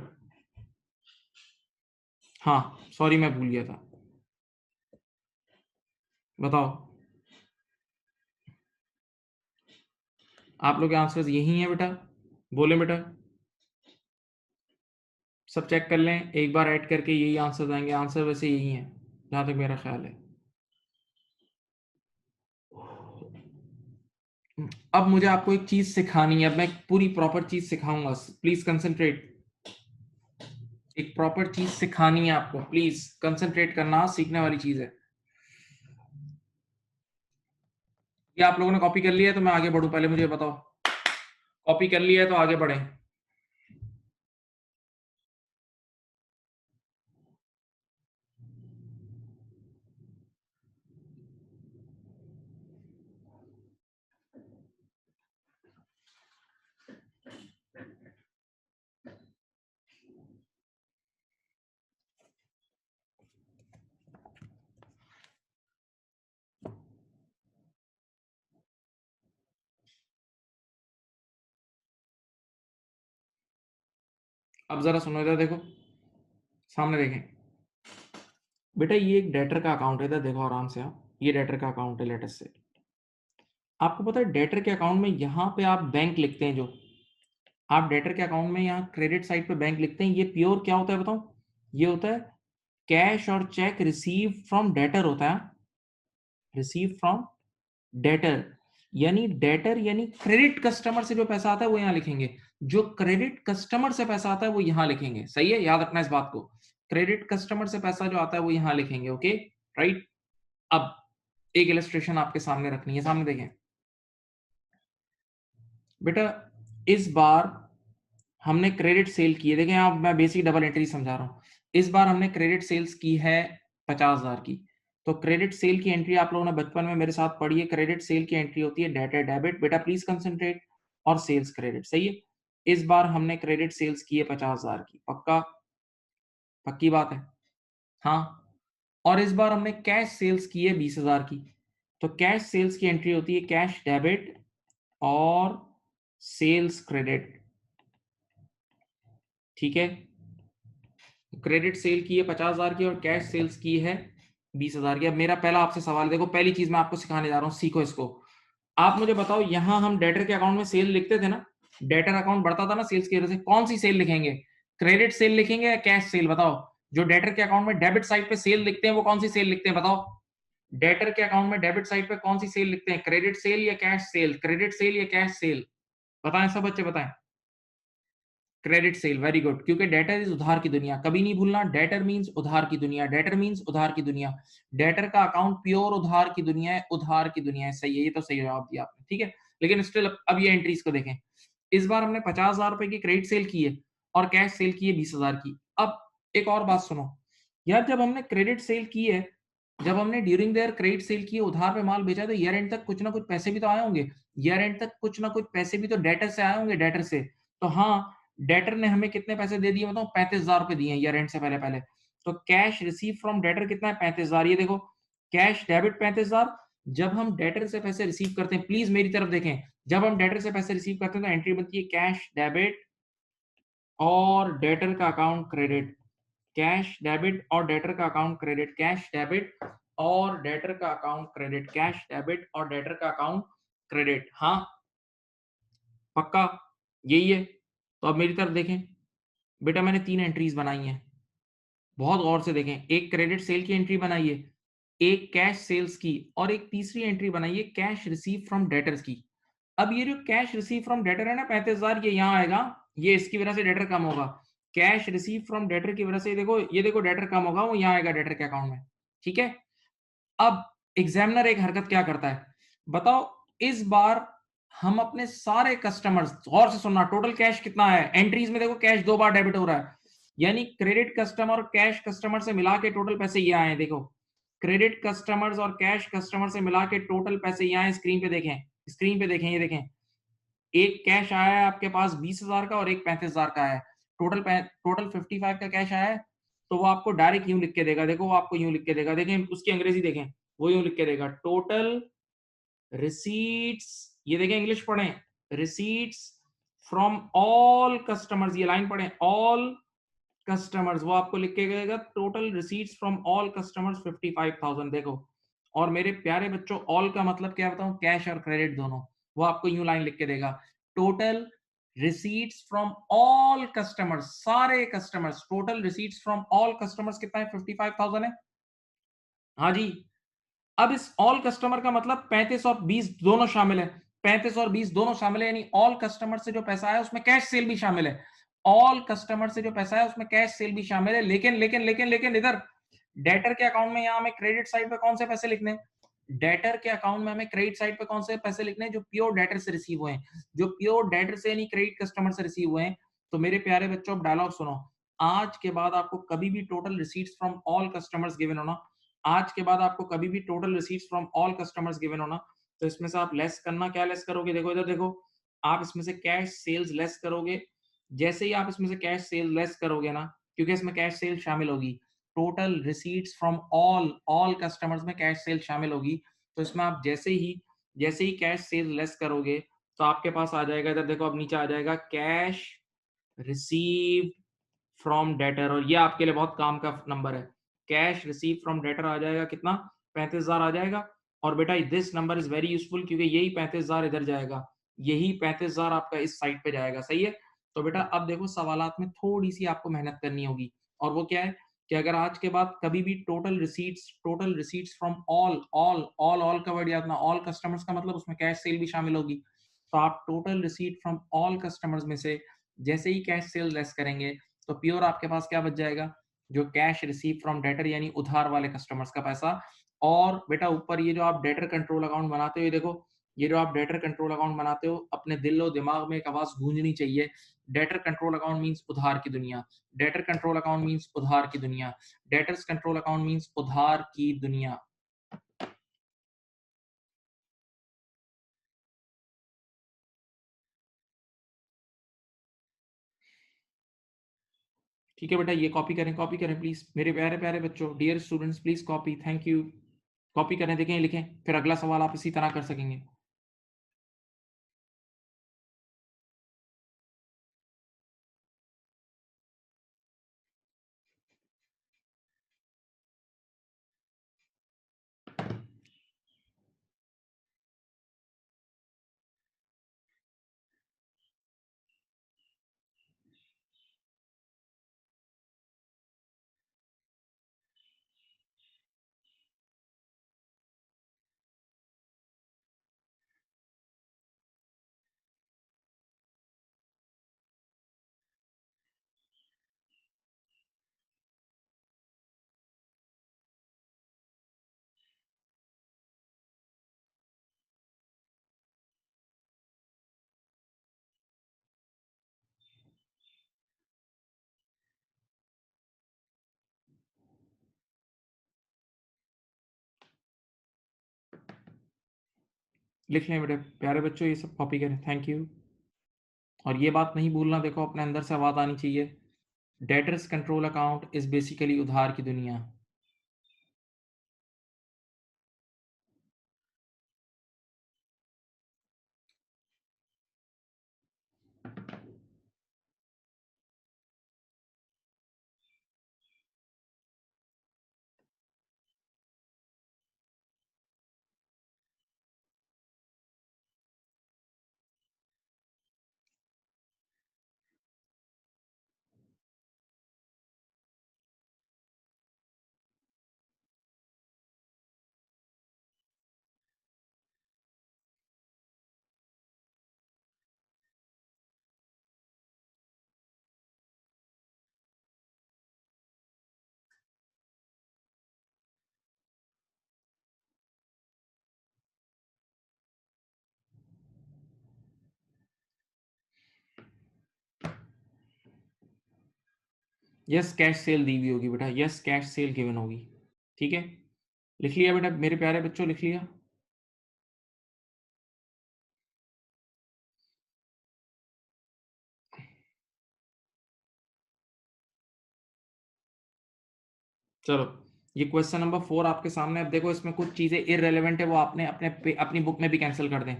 हाँ सॉरी मैं भूल गया था। बताओ, आप लोग के आंसर्स यही हैं बेटा, बोले बेटा, सब चेक कर लें एक बार ऐड करके, यही आंसर आएंगे, आंसर वैसे यही है जहां तक मेरा ख्याल है। अब मुझे आपको एक चीज सिखानी है, अब मैं पूरी प्रॉपर चीज सिखाऊंगा, प्लीज कंसंट्रेट। एक प्रॉपर चीज सिखानी है आपको, प्लीज कंसंट्रेट करना, सीखने वाली चीज है। ये आप लोगों ने कॉपी कर लिया है तो मैं आगे बढ़ूं, पहले मुझे बताओ। कॉपी कर लिया है तो आगे बढ़े। अब जरा सुनो, इधर देखो, सामने देखें। बेटा ये एक डेटर का अकाउंट है, इधर देखो आराम से आप, ये डेटर का अकाउंट है लेटेस्ट से। आपको पता है डेटर के अकाउंट में यहाँ पे आप बैंक लिखते हैं, जो आप डेटर के अकाउंट में यहाँ क्रेडिट साइड पे बैंक लिखते हैं, ये प्योर क्या होता है बताओ? ये होता है कैश और चेक रिसीव फ्रॉम डेटर होता है, रिसीव फ्रॉम डेटर। यानी डेटर यानी क्रेडिट कस्टमर से जो पैसा आता है वो यहाँ लिखेंगे, जो क्रेडिट कस्टमर से पैसा आता है वो यहाँ लिखेंगे, सही है, याद रखना इस बात को। क्रेडिट कस्टमर से पैसा जो आता है वो यहाँ लिखेंगे, ओके राइट। अब एक इलस्ट्रेशन आपके सामने रखनी है, सामने देखें बेटा। इस बार हमने क्रेडिट सेल की है, देखें आप, मैं बेसिक डबल एंट्री समझा रहा हूं। इस बार हमने क्रेडिट सेल्स की है 50,000 की। तो क्रेडिट सेल की एंट्री आप लोगों ने बचपन में मेरे साथ पढ़ी है, क्रेडिट सेल की एंट्री होती है डेटर डेबिट, बेटा प्लीज कंसंट्रेट, और सेल्स क्रेडिट, सही है। इस बार हमने क्रेडिट सेल्स की है 50,000 की, पक्का? पक्की बात है? हाँ। और इस बार हमने कैश सेल्स की है 20,000 की। तो कैश सेल्स की एंट्री होती है कैश डेबिट और सेल्स क्रेडिट, ठीक है। क्रेडिट सेल की है 50,000 की और कैश सेल्स की है 20,000 की। अब मेरा पहला आपसे सवाल, देखो पहली चीज मैं आपको सिखाने जा रहा हूँ, सीखो इसको। आप मुझे बताओ, यहां हम डेटर के अकाउंट में सेल लिखते थे ना, डेटर अकाउंट बढ़ता था ना सेल्स की वजह से, कौन सी सेल लिखेंगे? क्रेडिट सेल लिखेंगे या कैश सेल, बताओ। जो डेटर के अकाउंट में डेबिट साइड पे सेल लिखते हैं वो कौन सी सेल लिखते हैं, बताओ। डेटर के अकाउंट में डेबिट साइड पे कौन सी सेल लिखते हैं, क्रेडिट सेल या कैश सेल, क्रेडिट सेल या कैश सेल? बताएं सब बच्चे, बताएं। क्रेडिट सेल, वेरी गुड, क्योंकि डेटर इज उधार की दुनिया, कभी नहीं भूलना, डेटर मींस उधार की दुनिया, डेटर मींस उधार की दुनिया। डेटर का अकाउंट प्योर उधार की दुनिया है, उधार की दुनिया है, सही है, ये तो सही जवाब दिया आपने, ठीक है। लेकिन स्टिल अब ये एंट्रीज को देखें। इस बार हमने 50,000 रुपए की क्रेडिट सेल की है और कैश सेल की है 20,000 की। अब एक और बात सुनो यार, जब हमने क्रेडिट सेल की है, जब हमने ड्यूरिंग देयर क्रेडिट सेल की है, उधार पे माल बेचा, तो ईयर एंड तक कुछ ना कुछ पैसे भी तो आए होंगे, ईयर एंड तक कुछ ना कुछ पैसे भी तो डेटर से आए होंगे, डेटर से। तो हाँ, डेटर ने हमें कितने पैसे दे दिए बताओ? 35,000 रुपए दिए ईयर एंड से पहले पहले। तो कैश रिसीव फ्रॉम डेटर कितना है? 35,000। ये देखो, कैश डेबिट 35,000। जब हम डेटर से पैसे रिसीव करते हैं, प्लीज मेरी तरफ देखें, जब हम डेटर से पैसे रिसीव करते हैं तो एंट्री बनती है कैश डेबिट और डेटर का अकाउंट क्रेडिट, कैश डेबिट और डेटर का अकाउंट क्रेडिट, कैश डेबिट और डेटर का अकाउंट क्रेडिट, कैश डेबिट और डेटर का अकाउंट क्रेडिट। हाँ, पक्का यही है। तो अब मेरी तरफ देखें बेटा, मैंने 3 एंट्रीज बनाई हैं, बहुत गौर से देखें। एक क्रेडिट सेल की एंट्री बनाई है, एक कैश सेल्स की, और एक तीसरी एंट्री बनाई है कैश रिसीव फ्रॉम डेटर्स की। अब ये जो कैश रिसीव फ्रॉम डेटर है ना 35,000, ये यहाँ आएगा, ये इसकी वजह से डेटर कम होगा। कैश रिसीव फ्रॉम डेटर की वजह से देखो, ये देखो डेटर कम होगा, वो यहाँ आएगा डेटर के अकाउंट में, ठीक है। अब एग्जामिनर एक हरकत क्या करता है बताओ? इस बार हम अपने सारे कस्टमर्स, गौर से सुनना, टोटल कैश कितना है एंट्रीज में, देखो कैश 2 बार डेबिट हो रहा है, यानी क्रेडिट कस्टमर और कैश कस्टमर से मिला के टोटल पैसे ये आए हैं, देखो क्रेडिट कस्टमर्स और कैश कस्टमर से मिला के टोटल पैसे ये आए, स्क्रीन पे देखें, स्क्रीन पे देखें, ये देखें, एक कैश आया है आपके पास 20,000 का और एक 35,000 का है, टोटल टोटल 55 का कैश आया है। तो वो आपको डायरेक्ट यूं लिख के देगा, देखो वो आपको यूं लिख के देगा, देखें उसकी अंग्रेजी देखें, वो यूं लिख के देगा, टोटल रिसीट्स, ये देखें इंग्लिश पढ़ें, रिसीट्स फ्रॉम ऑल कस्टमर्स, ये लाइन पढ़ें, ऑल कस्टमर्स, वो आपको लिख के देगा total receipts from all customers 55,000, देखो। और मेरे प्यारे बच्चों, ऑल का मतलब क्या बताऊं? कैश और क्रेडिट दोनों। वो आपको यूं लाइन लिख के देगा, total receipts from all customers, सारे customers, total receipts from all customers कितना है? 55,000 है। हाँ जी। अब इस ऑल कस्टमर का मतलब 35 और 20 दोनों शामिल है, 35 और 20 दोनों शामिल है, यानी ऑल कस्टमर से जो पैसा आया उसमें कैश सेल भी शामिल है। ऑल कस्टमर से जो पैसा है उसमें कैश सेल भी शामिल है। लेकिन लेकिन लेकिन लेकिन इधर डेटर के अकाउंट में यहां हमें क्रेडिट साइड पे कौन से पैसे लिखने हैं? डेटर के अकाउंट में हमें क्रेडिट साइड पे कौन से पैसे लिखने हैं? जो प्योर डेटर से रिसीव हुए हैं, जो प्योर डेटर से यानी क्रेडिट कस्टमर से रिसीव हुए हैं। तो मेरे प्यारे बच्चों, अब डायलॉग सुनो। आज के बाद आपको कभी भी total receipts from all customers given होना, आज के बाद आपको कभी भी total receipts from all customers given होना, तो इसमें से आप लेस करना, क्या लेस करोगे? देखो इधर देखो, आप इसमें से कैश सेल्स लेस करोगे। जैसे ही आप इसमें से कैश सेल लेस करोगे ना, क्योंकि इसमें कैश सेल शामिल होगी, total receipts from all all customers में कैश सेल शामिल होगी। तो इसमें आप जैसे ही कैश सेल लेस करोगे, तो आपके पास आ जाएगा, इधर देखो, अब नीचे आ जाएगा कैश रिसीव फ्रॉम डेटर, और ये आपके लिए बहुत काम का नंबर है। कैश रिसीव फ्रॉम डेटर आ जाएगा कितना? 35,000 आ जाएगा। और बेटा this number is very useful, क्योंकि यही 35,000 इधर जाएगा, यही 35,000 आपका इस साइड पे जाएगा। सही है? तो बेटा अब देखो, सवालात में थोड़ी सी आपको मेहनत करनी होगी, और वो क्या है कि अगर आज के बाद कभी भी total receipts from all all all all का वर्ड याद ना, ऑल कस्टमर्स का मतलब उसमें कैश सेल भी शामिल होगी। तो आप total receipt from all customers में से जैसे ही कैश सेल लेस करेंगे, तो प्योर आपके पास क्या बच जाएगा? जो कैश रिसीव फ्रॉम डेटर यानी उधार वाले कस्टमर्स का पैसा। और बेटा ऊपर ये जो आप डेटर कंट्रोल अकाउंट बनाते हो, ये देखो, ये जो आप डेटर कंट्रोल अकाउंट बनाते हो, अपने दिल और दिमाग में एक आवाज गूंजनी चाहिए। डेटर कंट्रोल अकाउंट मींस उधार की दुनिया। डेटर कंट्रोल अकाउंट मींस उधार की दुनिया। डेटर्स कंट्रोल अकाउंट मींस उधार की दुनिया। ठीक है बेटा, ये कॉपी करें प्लीज, मेरे प्यारे प्यारे बच्चों, dear students, please copy, thank you. Copy करें, देखें, लिखें, फिर अगला सवाल आप इसी तरह कर सकेंगे। लिख लें बेटे, प्यारे बच्चों, ये सब कॉपी करें, थैंक यू। और ये बात नहीं भूलना, देखो अपने अंदर से आवाज आनी चाहिए, debtors control account is basically उधार की दुनिया। यस, कैश सेल दी हुई होगी बेटा, यस कैश सेल गिवन होगी। ठीक है, लिख लिया बेटा मेरे प्यारे बच्चों, लिख लिया? चलो, ये क्वेश्चन नंबर 4 आपके सामने। अब देखो, इसमें कुछ चीजें इररेलेवेंट है, वो आपने अपनी बुक में भी कैंसिल कर दें।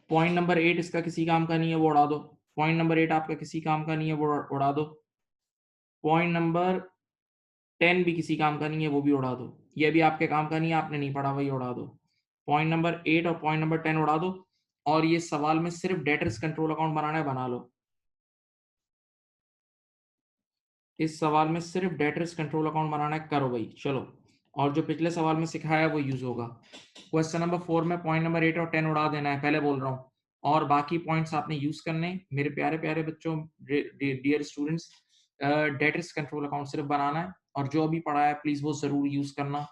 पॉइंट नंबर 8 इसका किसी काम का नहीं है, वो उड़ा दो। पॉइंट नंबर 8 आपका किसी काम का नहीं है, वो उड़ा दो। पॉइंट नंबर 10 भी किसी काम का नहीं है, वो भी उड़ा दो। ये भी आपके काम का नहीं है, आपने नहीं पढ़ा, वही उड़ा दो। पॉइंट नंबर 8 और पॉइंट नंबर 10 उड़ा दो। और ये सवाल में सिर्फ डेटर्स कंट्रोल अकाउंट बनाना है, बना लो। इस सवाल में सिर्फ डेटर्स कंट्रोल अकाउंट बनाना है, करो भाई, चलो। और जो पिछले सवाल में सिखाया है वो यूज होगा। क्वेश्चन नंबर 4 में पॉइंट नंबर 8 और 10 उड़ा देना है, पहले बोल रहा हूँ। और बाकी पॉइंट्स आपने यूज़ करने मेरे प्यारे-प्यारे बच्चों, dear students. Debtors control account सिर्फ़ बनाना है और जो अभी पढ़ा है प्लीज़ वो ज़रूर यूज़ करना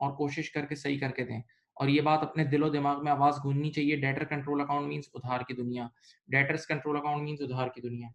और कोशिश करके सही करके दें। और ये बात अपने दिलो-दिमाग में आवाज़ गूंजनी चाहिए, डेटर कंट्रोल अकाउंट मीन्स उधार की दुनिया। डेटर्स कंट्रोल अकाउंट मीन्स उधार की दुनिया।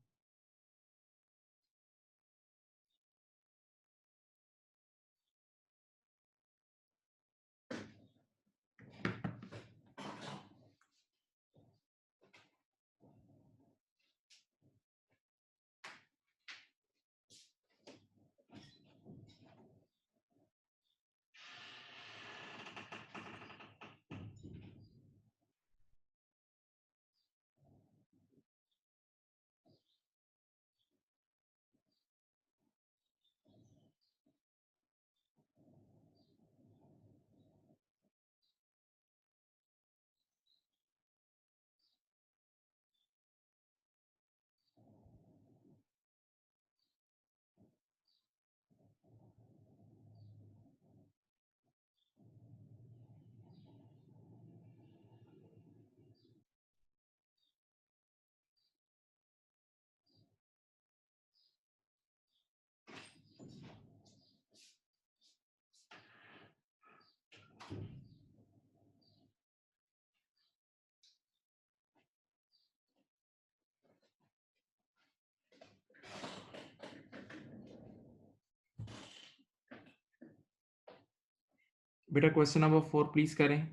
बेटा क्वेश्चन नंबर 4 प्लीज़ करें।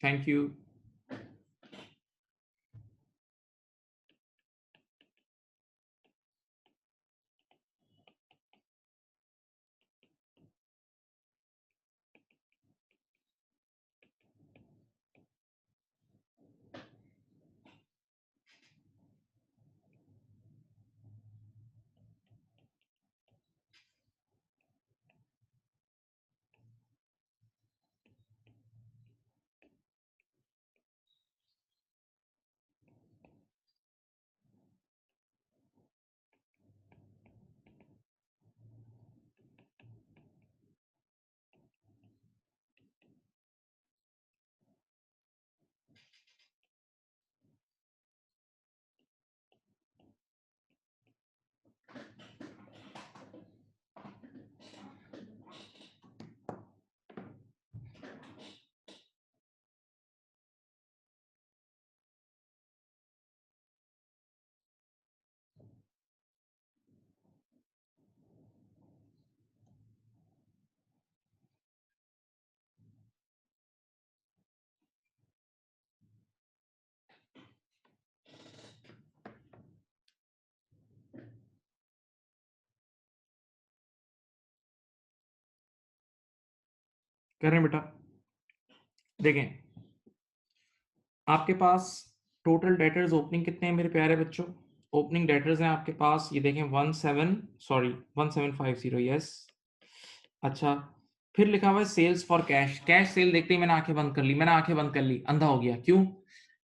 Thank you. करें बेटा। देखें, आपके पास टोटल डेटर्स ओपनिंग कितने हैं मेरे प्यारे बच्चों? ओपनिंग डेटर्स हैं आपके पास, ये देखें 1750, यस। अच्छा, फिर लिखा हुआ है sales for cash. Cash sale देखते ही मैंने आँखें बंद कर ली, अंधा हो गया। क्यों?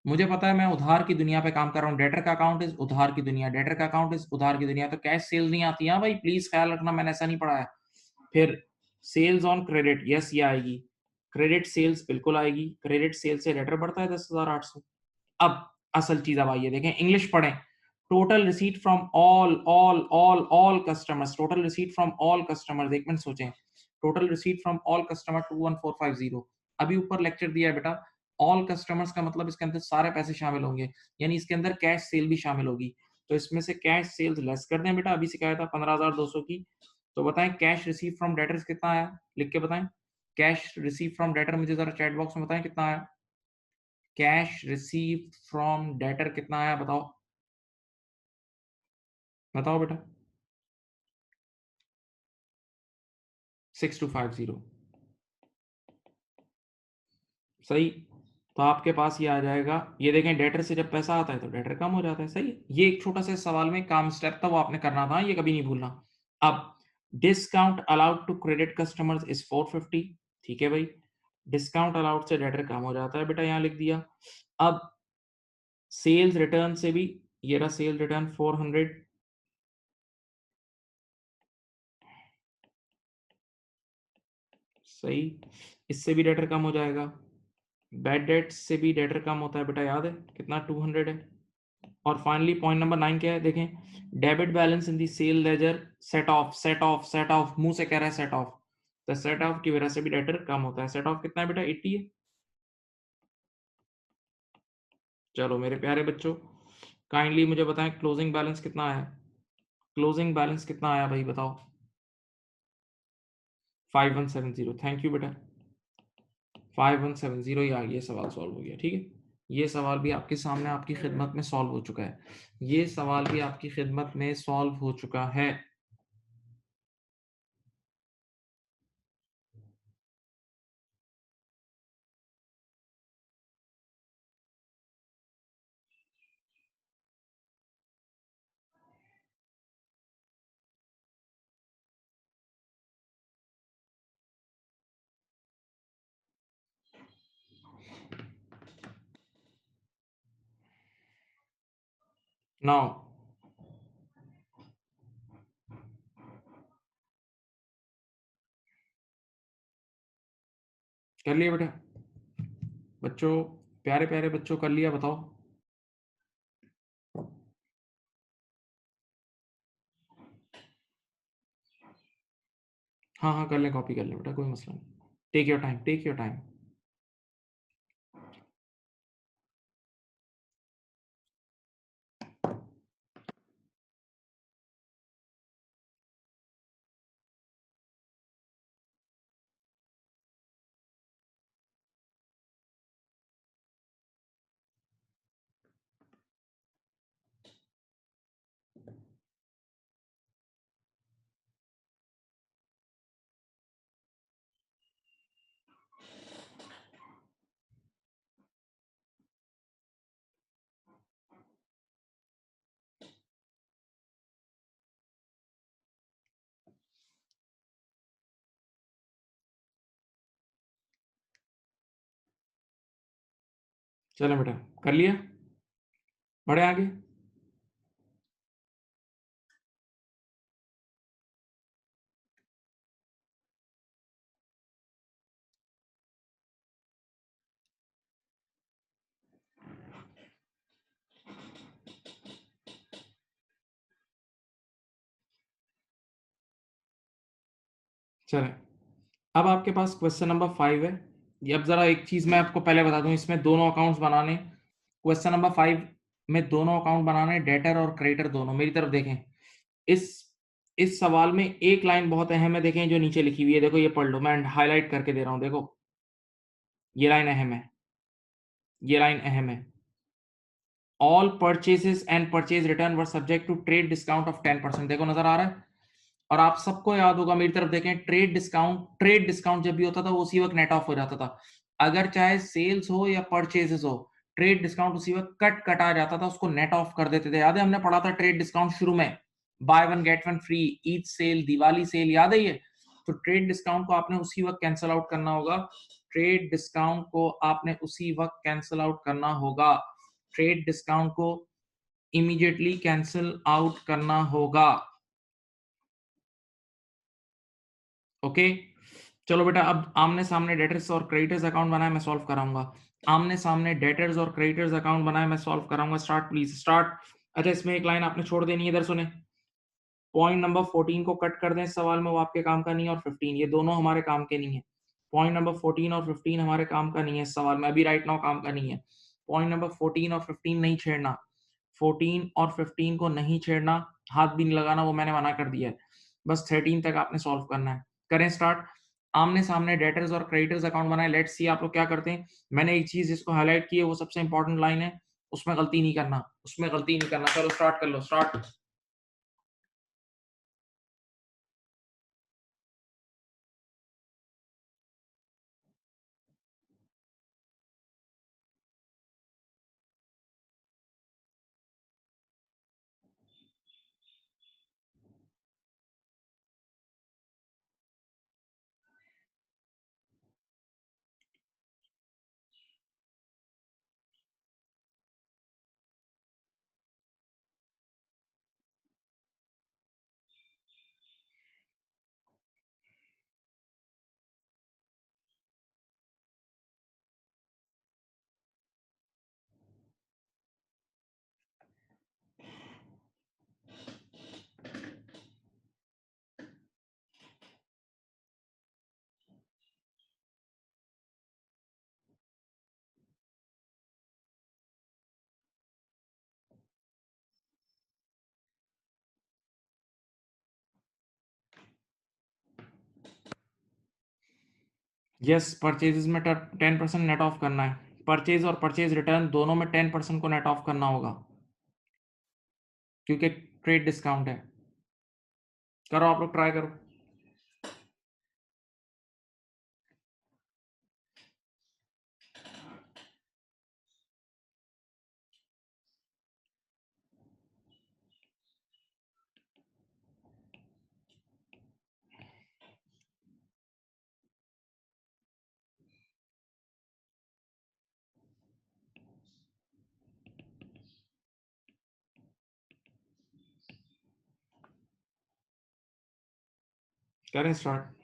मुझे पता है मैं उधार की दुनिया पे काम कर रहा हूँ। डेटर का अकाउंट इज़ उधार की दुनिया, डेटर का अकाउंट इज़ उधार की दुनिया, तो कैश सेल्स नहीं आती। हाँ भाई, प्लीज़ ख़्याल रखना, मैंने ऐसा नहीं पढ़ा है। फिर सेल्स ऑन क्रेडिट, यस ये आएगी। क्रेडिट सेल्स बिल्कुल आएगी। क्रेडिट सेल से डेटर बढ़ता है 10,800। अब असल चीज़ अब आइए देखें, इंग्लिश पढ़ें। Total receipt from all customers, total receipt from all customers, एक मिनट सोचें। Total receipt from all customer 21450। अभी ऊपर लेक्चर दिया है बेटा, ऑल कस्टमर्स का मतलब इसके अंदर सारे पैसे शामिल होंगे, यानी इसके अंदर कैश सेल भी शामिल होगी। तो इसमें से कैश सेल्स लेस कर दें बेटा, अभी सिखाया था 15,200 की। तो बताएं कैश रिसीव फ्रॉम डेटर्स कितना आया, लिख के बताएं। कैश रिसीव फ्रॉम डेटर मुझे जरा चैट बॉक्स में बताएं कितना आया। कैश रिसीव फ्रॉम डेटर कितना आया बताओ, बताओ बेटा। 6250, सही। तो आपके पास ये आ जाएगा। ये देखें, डेटर से जब पैसा आता है तो डेटर कम हो जाता है, सही है। ये एक छोटा सा सवाल में काम स्टेप था, वो आपने करना था, ये कभी नहीं भूलना। अब discount allowed to credit customers is 450, ठीक है भाई। डिस्काउंट अलाउड से डेटर कम हो जाता है बेटा, यहाँ लिख दिया। अब सेल्स रिटर्न से भी, ये रहा सेल रिटर्न 400, सही। इससे भी डेटर कम हो जाएगा। बैड डेट से भी डेटर कम होता है बेटा, याद है कितना, 200 है। और फाइनली पॉइंट नंबर 9 क्या है, देखें, debit balance in the sale ledger set off, set off, set off, मुंह से कह रहा है सेट ऑफ, तो सेट ऑफ की वजह से भी डेटर कम होता है। सेट ऑफ कितना है बेटा, 80 है। चलो मेरे प्यारे बच्चों, काइंडली मुझे बताएं क्लोजिंग बैलेंस कितना आया, क्लोजिंग बैलेंस कितना आया भाई बताओ। 5170, थैंक यू बेटा, 5170 ही आ गया, सवाल सॉल्व हो गया। ठीक है, ये सवाल भी आपके सामने आपकी खिदमत में सॉल्व हो चुका है, ये सवाल भी आपकी खिदमत में सॉल्व हो चुका है। नाउ कर लिया बेटा बच्चों, प्यारे प्यारे बच्चों, कर लिया, बताओ। हाँ हाँ कर लें, कॉपी कर लें बेटा, कोई मसला नहीं, take your time, take your time. चलो बेटा, कर लिया, बढ़े आगे। चले, अब आपके पास क्वेश्चन नंबर 5 है। ये अब जरा एक चीज मैं आपको पहले बता दूं, इसमें दोनों अकाउंट्स बनाने, क्वेश्चन नंबर 5 में दोनों अकाउंट बनाने, डेटर और क्रेडिटर दोनों। मेरी तरफ देखें, इस इस सवाल में एक लाइन बहुत अहम है, देखें जो नीचे लिखी हुई है, देखो ये पढ़ लो, मैं हाईलाइट करके दे रहा हूं, देखो ये लाइन अहम है, ये लाइन अहम है। All purchases and purchase return were subject to trade discount of 10%, देखो नजर आ रहा है। और आप सबको याद होगा, मेरी तरफ देखें, ट्रेड डिस्काउंट जब भी होता था वो उसी वक्त नेट ऑफ हो जाता था। अगर चाहे सेल्स हो या परचेजेस हो, ट्रेड डिस्काउंट उसी वक्त कटा जाता था, उसको नेट ऑफ कर देते थे। याद है हमने पढ़ा था ट्रेड डिस्काउंट शुरू में, buy one get one free, Eid sale, Diwali sale, याद है ये। तो ट्रेड डिस्काउंट को आपने उसी वक्त कैंसिल आउट करना होगा, ट्रेड डिस्काउंट को आपने उसी वक्त कैंसिल आउट करना होगा, ट्रेड डिस्काउंट को इमीडिएटली कैंसिल आउट करना होगा। ओके, चलो बेटा, अब आमने सामने डेटर्स और क्रेडिटर्स अकाउंट बनाए, मैं सॉल्व कराऊंगा। आमने सामने डेटर्स और क्रेडिटर्स अकाउंट बनाए, मैं सॉल्व कराऊंगा। Start please, start. अच्छा, इसमें एक लाइन आपने छोड़ देनी है, इधर सुने, पॉइंट नंबर 14 को कट कर दें इस सवाल में, वो आपके काम का नहीं है, और 15 ये दोनों हमारे काम के नहीं है। पॉइंट नंबर 14 और 15 हमारे काम का नहीं है इस सवाल में, अभी राइट नाउ काम का नहीं है। पॉइंट नंबर 14 और 15 नहीं छेड़ना, 14 और 15 को नहीं छेड़ना, हाथ भी नहीं लगाना, वो मैंने मना कर दिया है। बस 13 तक आपने सॉल्व करना है। करें स्टार्ट। आमने सामने डेटर्स और क्रेडिटर्स अकाउंट बनाए, लेट्स सी आप लोग क्या करते हैं। मैंने एक चीज जिसको हाईलाइट की है, वो सबसे इंपॉर्टेंट लाइन है, उसमें गलती नहीं करना, उसमें गलती नहीं करना। चलो स्टार्ट कर लो, स्टार्ट। यस, परचेजेस में 10% नेट ऑफ करना है। परचेज और परचेज रिटर्न दोनों में 10% को नेट ऑफ करना होगा, क्योंकि ट्रेड डिस्काउंट है। करो, आप लोग ट्राई करो। करें स्टार्ट।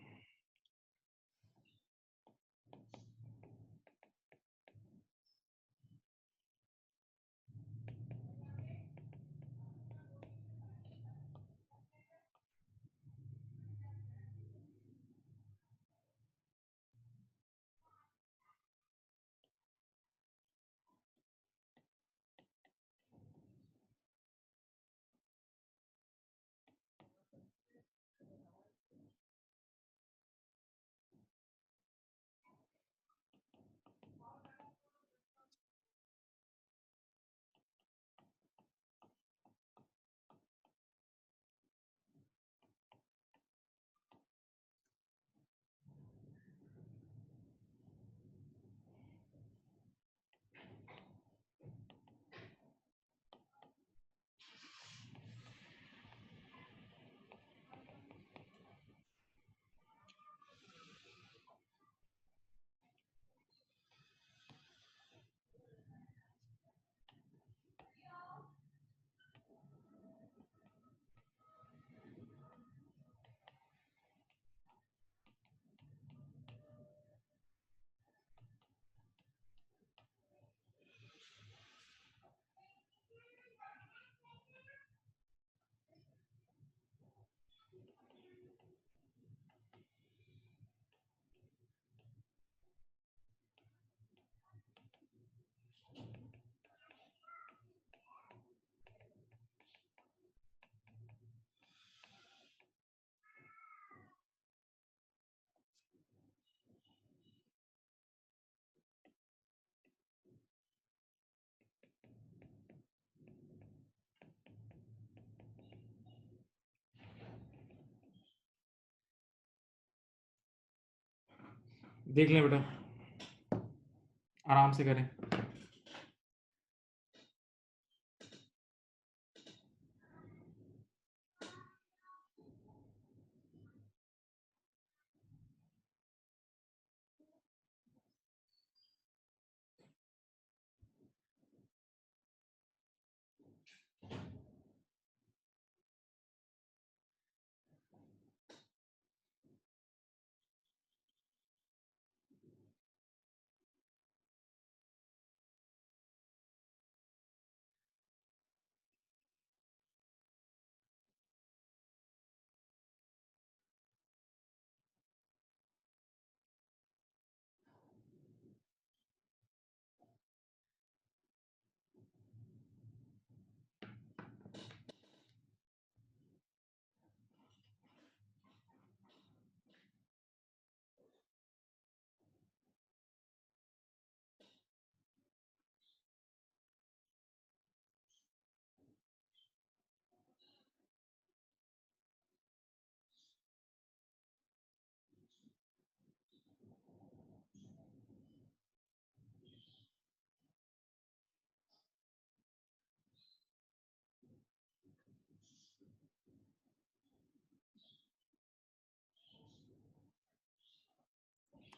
देख लें बेटा, आराम से करें।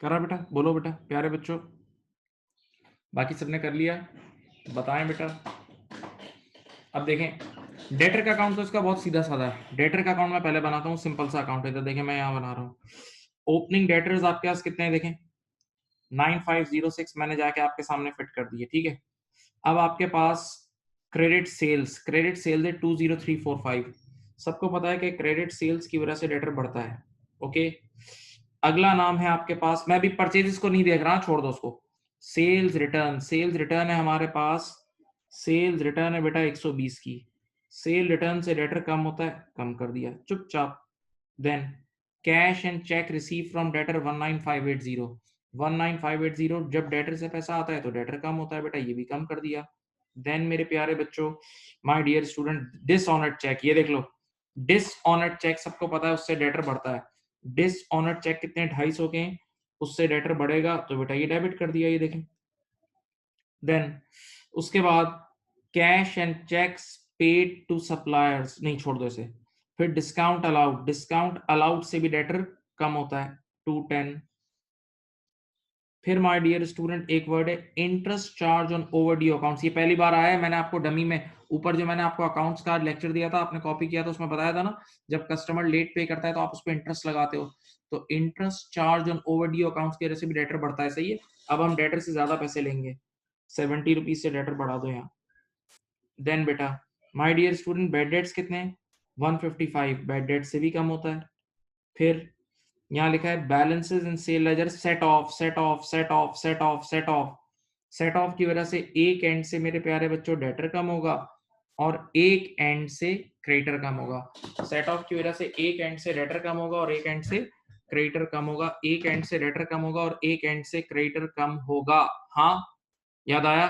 करा बेटा, बोलो बेटा, प्यारे बच्चों, बाकी सबने कर लिया? बताएं बेटा। अब देखें, डेटर का अकाउंट तो इसका बहुत सीधा साधा है। डेटर का अकाउंट मैं पहले बनाता हूँ, सिंपल सा अकाउंट है। तो देखें, मैं यहाँ बना रहा हूँ। ओपनिंग डेटर्स आपके पास कितने हैं? देखें, 9506 मैंने जाके आपके सामने फिट कर दिए, ठीक है। अब आपके पास क्रेडिट सेल्स है 20345। सबको पता है कि क्रेडिट सेल्स की वजह से डेटर बढ़ता है, ओके। अगला नाम है आपके पास, मैं भी परचेजेस को नहीं देख रहा, छोड़ दो उसको। सेल्स रिटर्न है हमारे पास। सेल्स रिटर्न है बेटा 120 की। सेल रिटर्न से डेटर कम होता है, कम कर दिया चुपचाप। Then cash and cheque receive from debtor 19580। 19580 जब डेटर से पैसा आता है तो डेटर कम होता है बेटा, ये भी कम कर दिया। देन मेरे प्यारे बच्चों, my dear student, dishonoured cheque, ये देख लो, डिसऑनर्ड चेक सबको पता है उससे डेटर बढ़ता है। डिसऑनर्ड चेक कितने 250 के हैं, उससे डेटर बढ़ेगा तो बेटा ये डेबिट कर दिया, ये देखें। देन उसके बाद cash and cheques paid to suppliers, नहीं छोड़ दो इसे। फिर डिस्काउंट अलाउड, डिस्काउंट अलाउड से भी डेटर कम होता है 210। फिर माय डियर स्टूडेंट एक वर्ड है interest charge on overdue accounts, ये पहली बार आया है, मैंने आपको डमी में ऊपर जो मैंने आपको अकाउंट्स का लेक्चर दिया था, आपने कॉपी किया था, उसमें बताया था ना, जब कस्टमर लेट पे करता है तो आप उस पर इंटरेस्ट लगाते हो, तो interest charge on overdue accounts की वजह से भी डेटर बढ़ता है, सही है। अब हम डेटर से ज्यादा पैसे लेंगे, 70 रुपीज से डेटर बढ़ा दो यहाँ। देन बेटा my dear student bad debts कितने हैं, 155, बैड डेट से भी कम होता है। फिर यहाँ लिखा है balances in sale ledger set off, set off, set off, set off, set off. Set off की वजह से एक एंड से मेरे प्यारे बच्चों डेटर कम होगा और एक एंड से क्रेडिटर कम होगा। सेट ऑफ की वजह से एक एंड से डेटर कम होगा और एक एंड से क्रेडिटर कम होगा, एक एंड से डेटर कम होगा और एक एंड से क्रेडिटर कम होगा। हाँ, याद आया?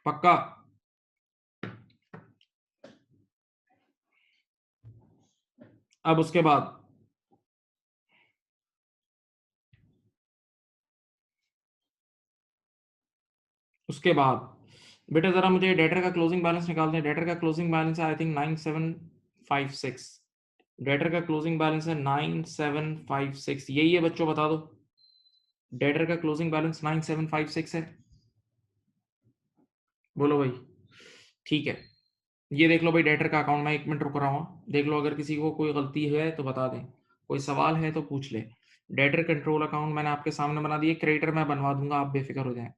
पक्का? अब उसके बाद बेटा जरा मुझे डेटर का क्लोजिंग बैलेंस निकाल दें। डेटर का क्लोजिंग बैलेंस है आई थिंक 9756। डेटर का क्लोजिंग बैलेंस है 9756, यही है बच्चों, बता दो। डेटर का क्लोजिंग बैलेंस 9756 है, बोलो भाई। ठीक है, ये देख लो भाई डेटर का अकाउंट, मैं 1 मिनट रुक रहा हूँ, देख लो, अगर किसी को कोई गलती है तो बता दें, कोई सवाल है तो पूछ ले। डेटर कंट्रोल अकाउंट मैंने आपके सामने बना दिए, क्रेडिटर मैं बनवा दूंगा, आप बेफिक्र हो जाएं।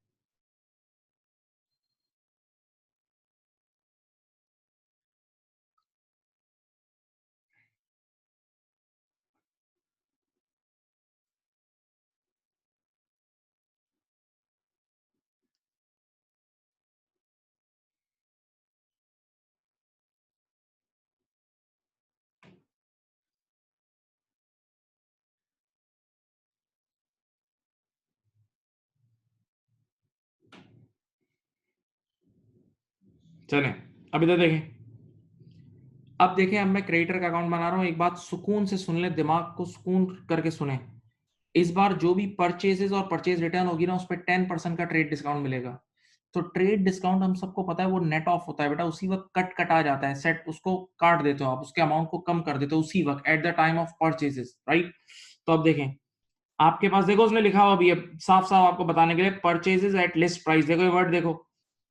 चलें, अब इधर देखें। अब देखें, अब मैं क्रेडिटर का अकाउंट बना रहा हूं, एक बात सुकून से सुन ले, दिमाग को सुकून करके सुने। इस बार जो भी परचेजेस और परचेज रिटर्न होगी ना, उस पर 10% का ट्रेड डिस्काउंट मिलेगा। तो ट्रेड डिस्काउंट हम सबको पता है वो नेट ऑफ होता है बेटा, उसी वक्त कटा जाता है, सेट उसको काट देते हो आप, उसके अमाउंट को कम कर देते हो उसी वक्त at the time of purchases, right. तो अब देखें, आपके पास देखो उसने लिखा हुआ भी है साफ साफ आपको बताने के लिए, परचेजेस एट लिस्ट प्राइस, देखो ये वर्ड देखो,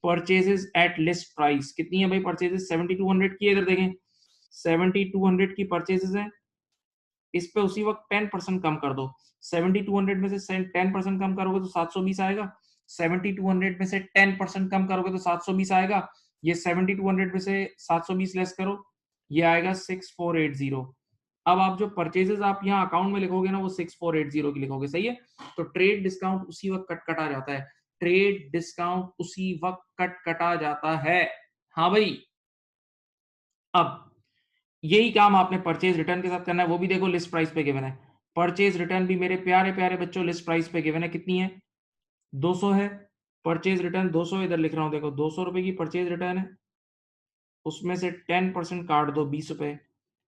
परचेजेस एट लिस्ट प्राइस कितनी है भाई, परचेजेस 7200 की है, इधर देखें 7200 की परचेजेस है, इस पे उसी वक्त 10% कम कर दो। 7200 में से 10% कम करोगे तो 720 आएगा, 7200 में से 10% कम करोगे तो 720 आएगा, ये 7200 में से 720 लेस करो, ये आएगा 6480। अब आप जो परचेजेस आप यहाँ अकाउंट में लिखोगे ना, वो 6480 की लिखोगे, सही है। तो ट्रेड डिस्काउंट उसी वक्त कटा जाता है, ट्रेड डिस्काउंट उसी वक्त कटा जाता है। हाँ भाई, अब यही काम आपने परचेज रिटर्न के साथ करना है, वो भी देखो लिस्ट प्राइस पे गिवन है। परचेज रिटर्न भी मेरे प्यारे प्यारे बच्चों लिस्ट प्राइस पे गिवन है, कितनी है, 200 है। परचेज रिटर्न 200, इधर लिख रहा हूं देखो, 200 रुपए की परचेज रिटर्न है, उसमें से 10% काट दो, 20 रुपए।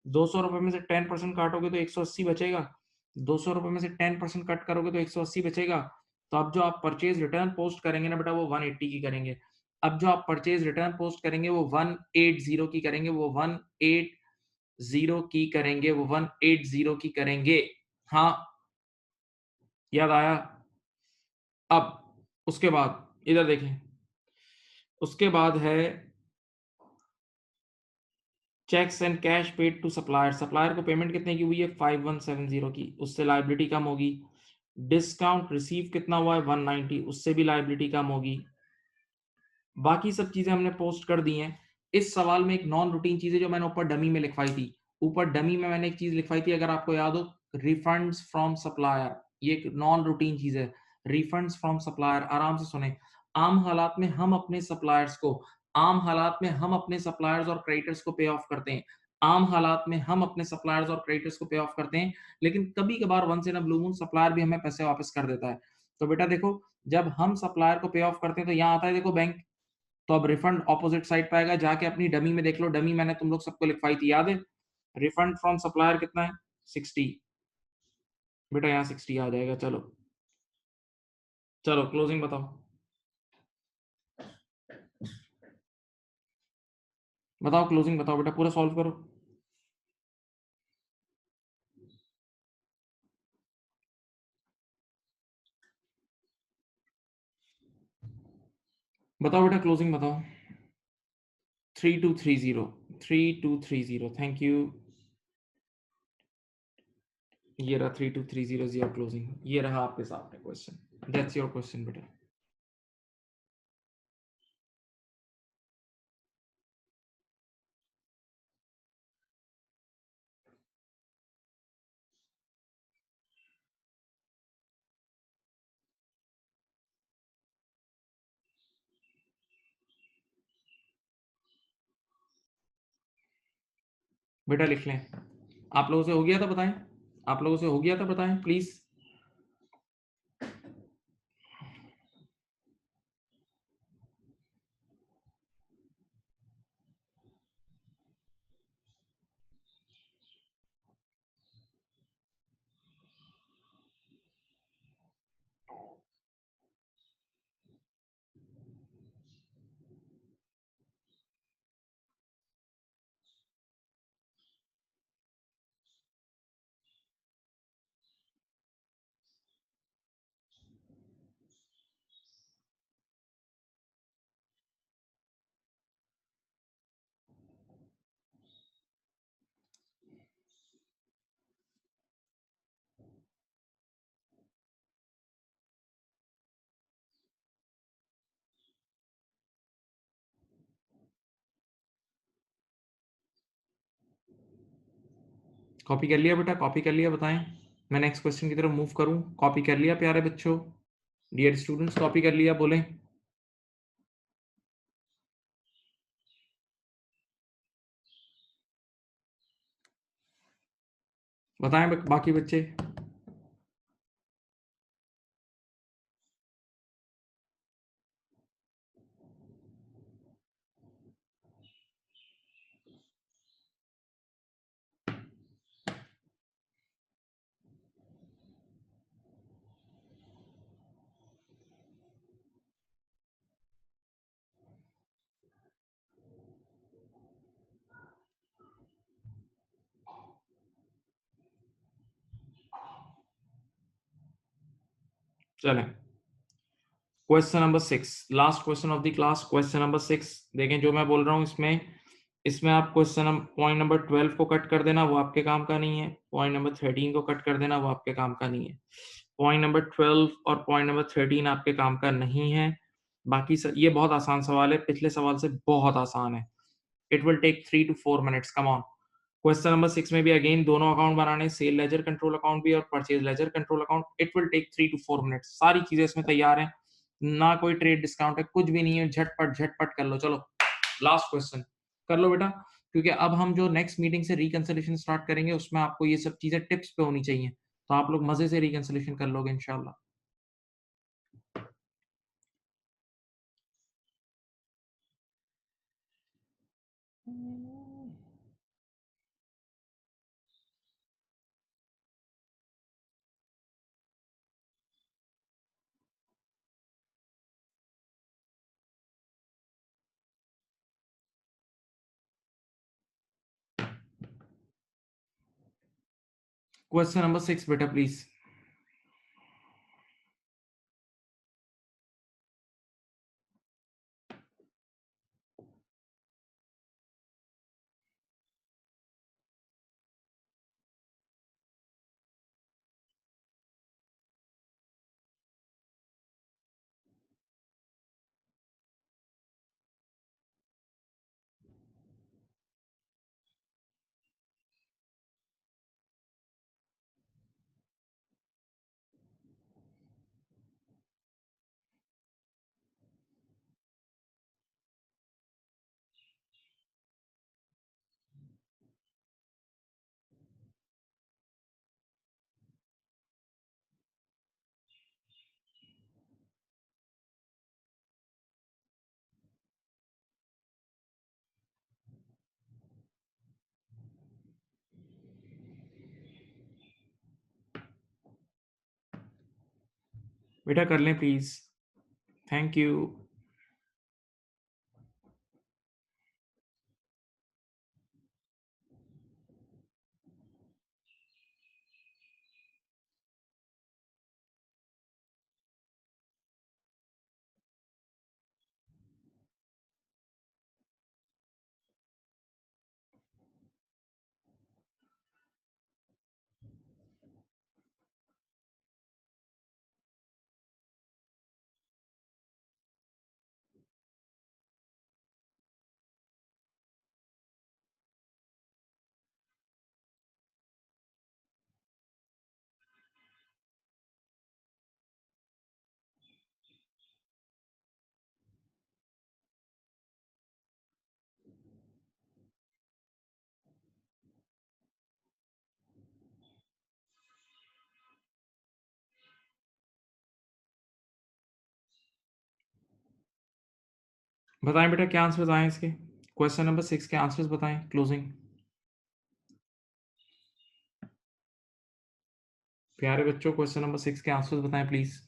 200 रुपए में से 10% काटोगे तो 180 बचेगा, 200 रुपए में से 10% कट करोगे तो 180 बचेगा। तो अब जो आप परचेज रिटर्न पोस्ट करेंगे ना बेटा, वो 180 की करेंगे। अब जो आप परचेज रिटर्न पोस्ट करेंगे वो 180 की करेंगे, वो 180 की करेंगे, वो 180 की करेंगे। हाँ, याद आया? अब उसके बाद इधर देखें, उसके बाद है cheques and cash paid to supplier, supplier को पेमेंट कितने की हुई है, 5170 की, उससे लायबिलिटी कम होगी। डिस्काउंट रिसीव कितना हुआ है, 190, उससे भी लायबिलिटी कम होगी। बाकी सब चीजें हमने पोस्ट कर दी हैं। इस सवाल में एक नॉन रूटीन चीज है जो मैंने ऊपर डमी में लिखवाई थी, ऊपर डमी में मैंने एक चीज लिखवाई थी, अगर आपको याद हो, रिफंड्स फ्रॉम सप्लायर, ये एक नॉन रूटीन चीज है। रिफंड्स फ्रॉम सप्लायर, आराम से सुने। आम हालात में हम अपने सप्लायर्स को, आम हालात में हम अपने सप्लायर्स और क्रेडिटर्स को पे ऑफ करते हैं। आम हालात में हम अपने सप्लायर्स और क्रेडिटर्स को पे ऑफ करते हैं, लेकिन कभी-कभार once in a blue moon supplier भी हमें पैसे वापस कर देता है। तो बेटा देखो, जब हम सप्लायर को पे ऑफ करते हैं तो यहाँ आता है देखो बैंक, तो अब रिफंड ऑपोजिट साइड पे आएगा, जाके अपनी डमी में देख लो, डमी मैंने तुम लोग सबको लिखवाई थी, याद है? रिफंड फ्रॉम सप्लायर कितना है? 60। बेटा यहाँ 60 आ जाएगा, चलो। चलो क्लोजिंग बताओ। बताओ क्लोजिंग बताओ बेटा, पूरा सॉल्व करो। बताओ बेटा क्लोजिंग बताओ। 3230, 3230, थैंक यू। ये रहा 3230 इज योर क्लोजिंग, ये रहा आपके सामने क्वेश्चन, दैट्स योर क्वेश्चन बेटा। बेटा लिख लें। आप लोगों से हो गया था बताएं, आप लोगों से हो गया था बताएं प्लीज। कॉपी कर लिया बेटा, कॉपी कर लिया, बताएं। मैं नेक्स्ट क्वेश्चन की तरफ मूव करूं? कॉपी कर लिया प्यारे बच्चों? डियर स्टूडेंट्स, कॉपी कर लिया? बोलें। बताएं बाकी बच्चे। चलें, question number 6, last question of the class, question number 6। देखें जो मैं बोल रहा हूं इसमें, इसमें आप क्वेश्चन पॉइंट नंबर 12 को कट कर देना, वो आपके काम का नहीं है। पॉइंट नंबर 13 को कट कर देना, वो आपके काम का नहीं है। पॉइंट नंबर 12 और पॉइंट नंबर 13 आपके काम का नहीं है। बाकी ये बहुत आसान सवाल है, पिछले सवाल से बहुत आसान है। It will take 3 to 4 minutes, come on. Question number 6 में भी अगेन दोनों अकाउंट बनाने, सेल लेजर कंट्रोल अकाउंट भी और purchase ledger control account. It will take 3 to 4 minutes, सारी चीजें इसमें तैयार हैं, ना कोई ट्रेड डिस्काउंट है, कुछ भी नहीं है, झटपट झटपट कर लो। चलो लास्ट क्वेश्चन कर लो बेटा, क्योंकि अब हम जो नेक्स्ट मीटिंग से रिकंसिलेशन स्टार्ट करेंगे उसमें आपको ये सब चीजें टिप्स पे होनी चाहिए, तो आप लोग मजे से रिकंसिलेशन कर लोगे इंशाल्लाह। क्वेश्चन नंबर 6 बेटा प्लीज। बेटा कर लें प्लीज। Thank you. बताएं बेटा क्या आंसर्स आए इसके। क्वेश्चन नंबर 6 के आंसर्स बताएं क्लोजिंग। प्यारे बच्चों क्वेश्चन नंबर 6 के आंसर्स बताएं प्लीज।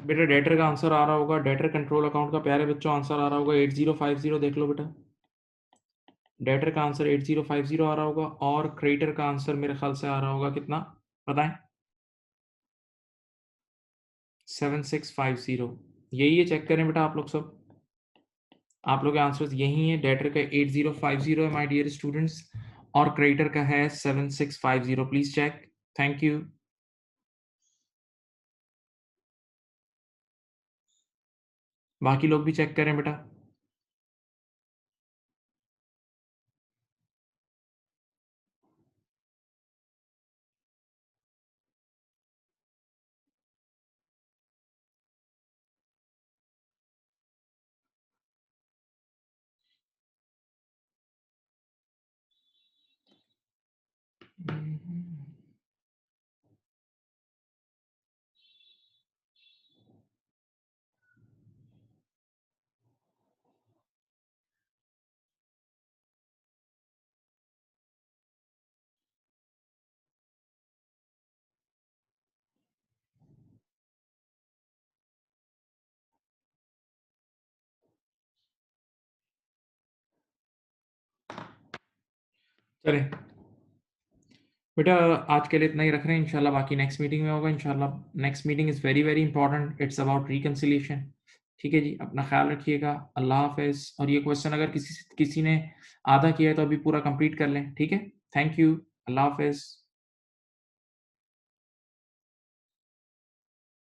बेटा डेटर का आंसर आ रहा होगा, डेटर कंट्रोल अकाउंट का प्यारे बच्चों आंसर आ रहा होगा 8050। देख लो बेटा, डेटर का आंसर 8050 आ रहा होगा और क्रेडिटर का आंसर मेरे ख्याल से आ रहा होगा कितना बताएं, 7650। यही है, चेक करें बेटा आप लोग सब, आप लोग के आंसर्स यही है। डेटर का 8050 है माय डियर स्टूडेंट्स और क्रेडिटर का है 7650। Please check. Thank you. बाकी लोग भी चेक करें बेटा। चले बेटा, आज के लिए इतना ही रख रहे हैं, इंशाल्लाह बाकी नेक्स्ट मीटिंग में होगा इंशाल्लाह। Next meeting is very very important, it's about reconciliation. ठीक है जी, अपना ख्याल रखिएगा। अल्लाह हाफ़िज़। और ये क्वेश्चन अगर किसी किसी ने आधा किया है तो अभी पूरा कंप्लीट कर लें, ठीक है। Thank you. अल्लाह हाफ़िज़।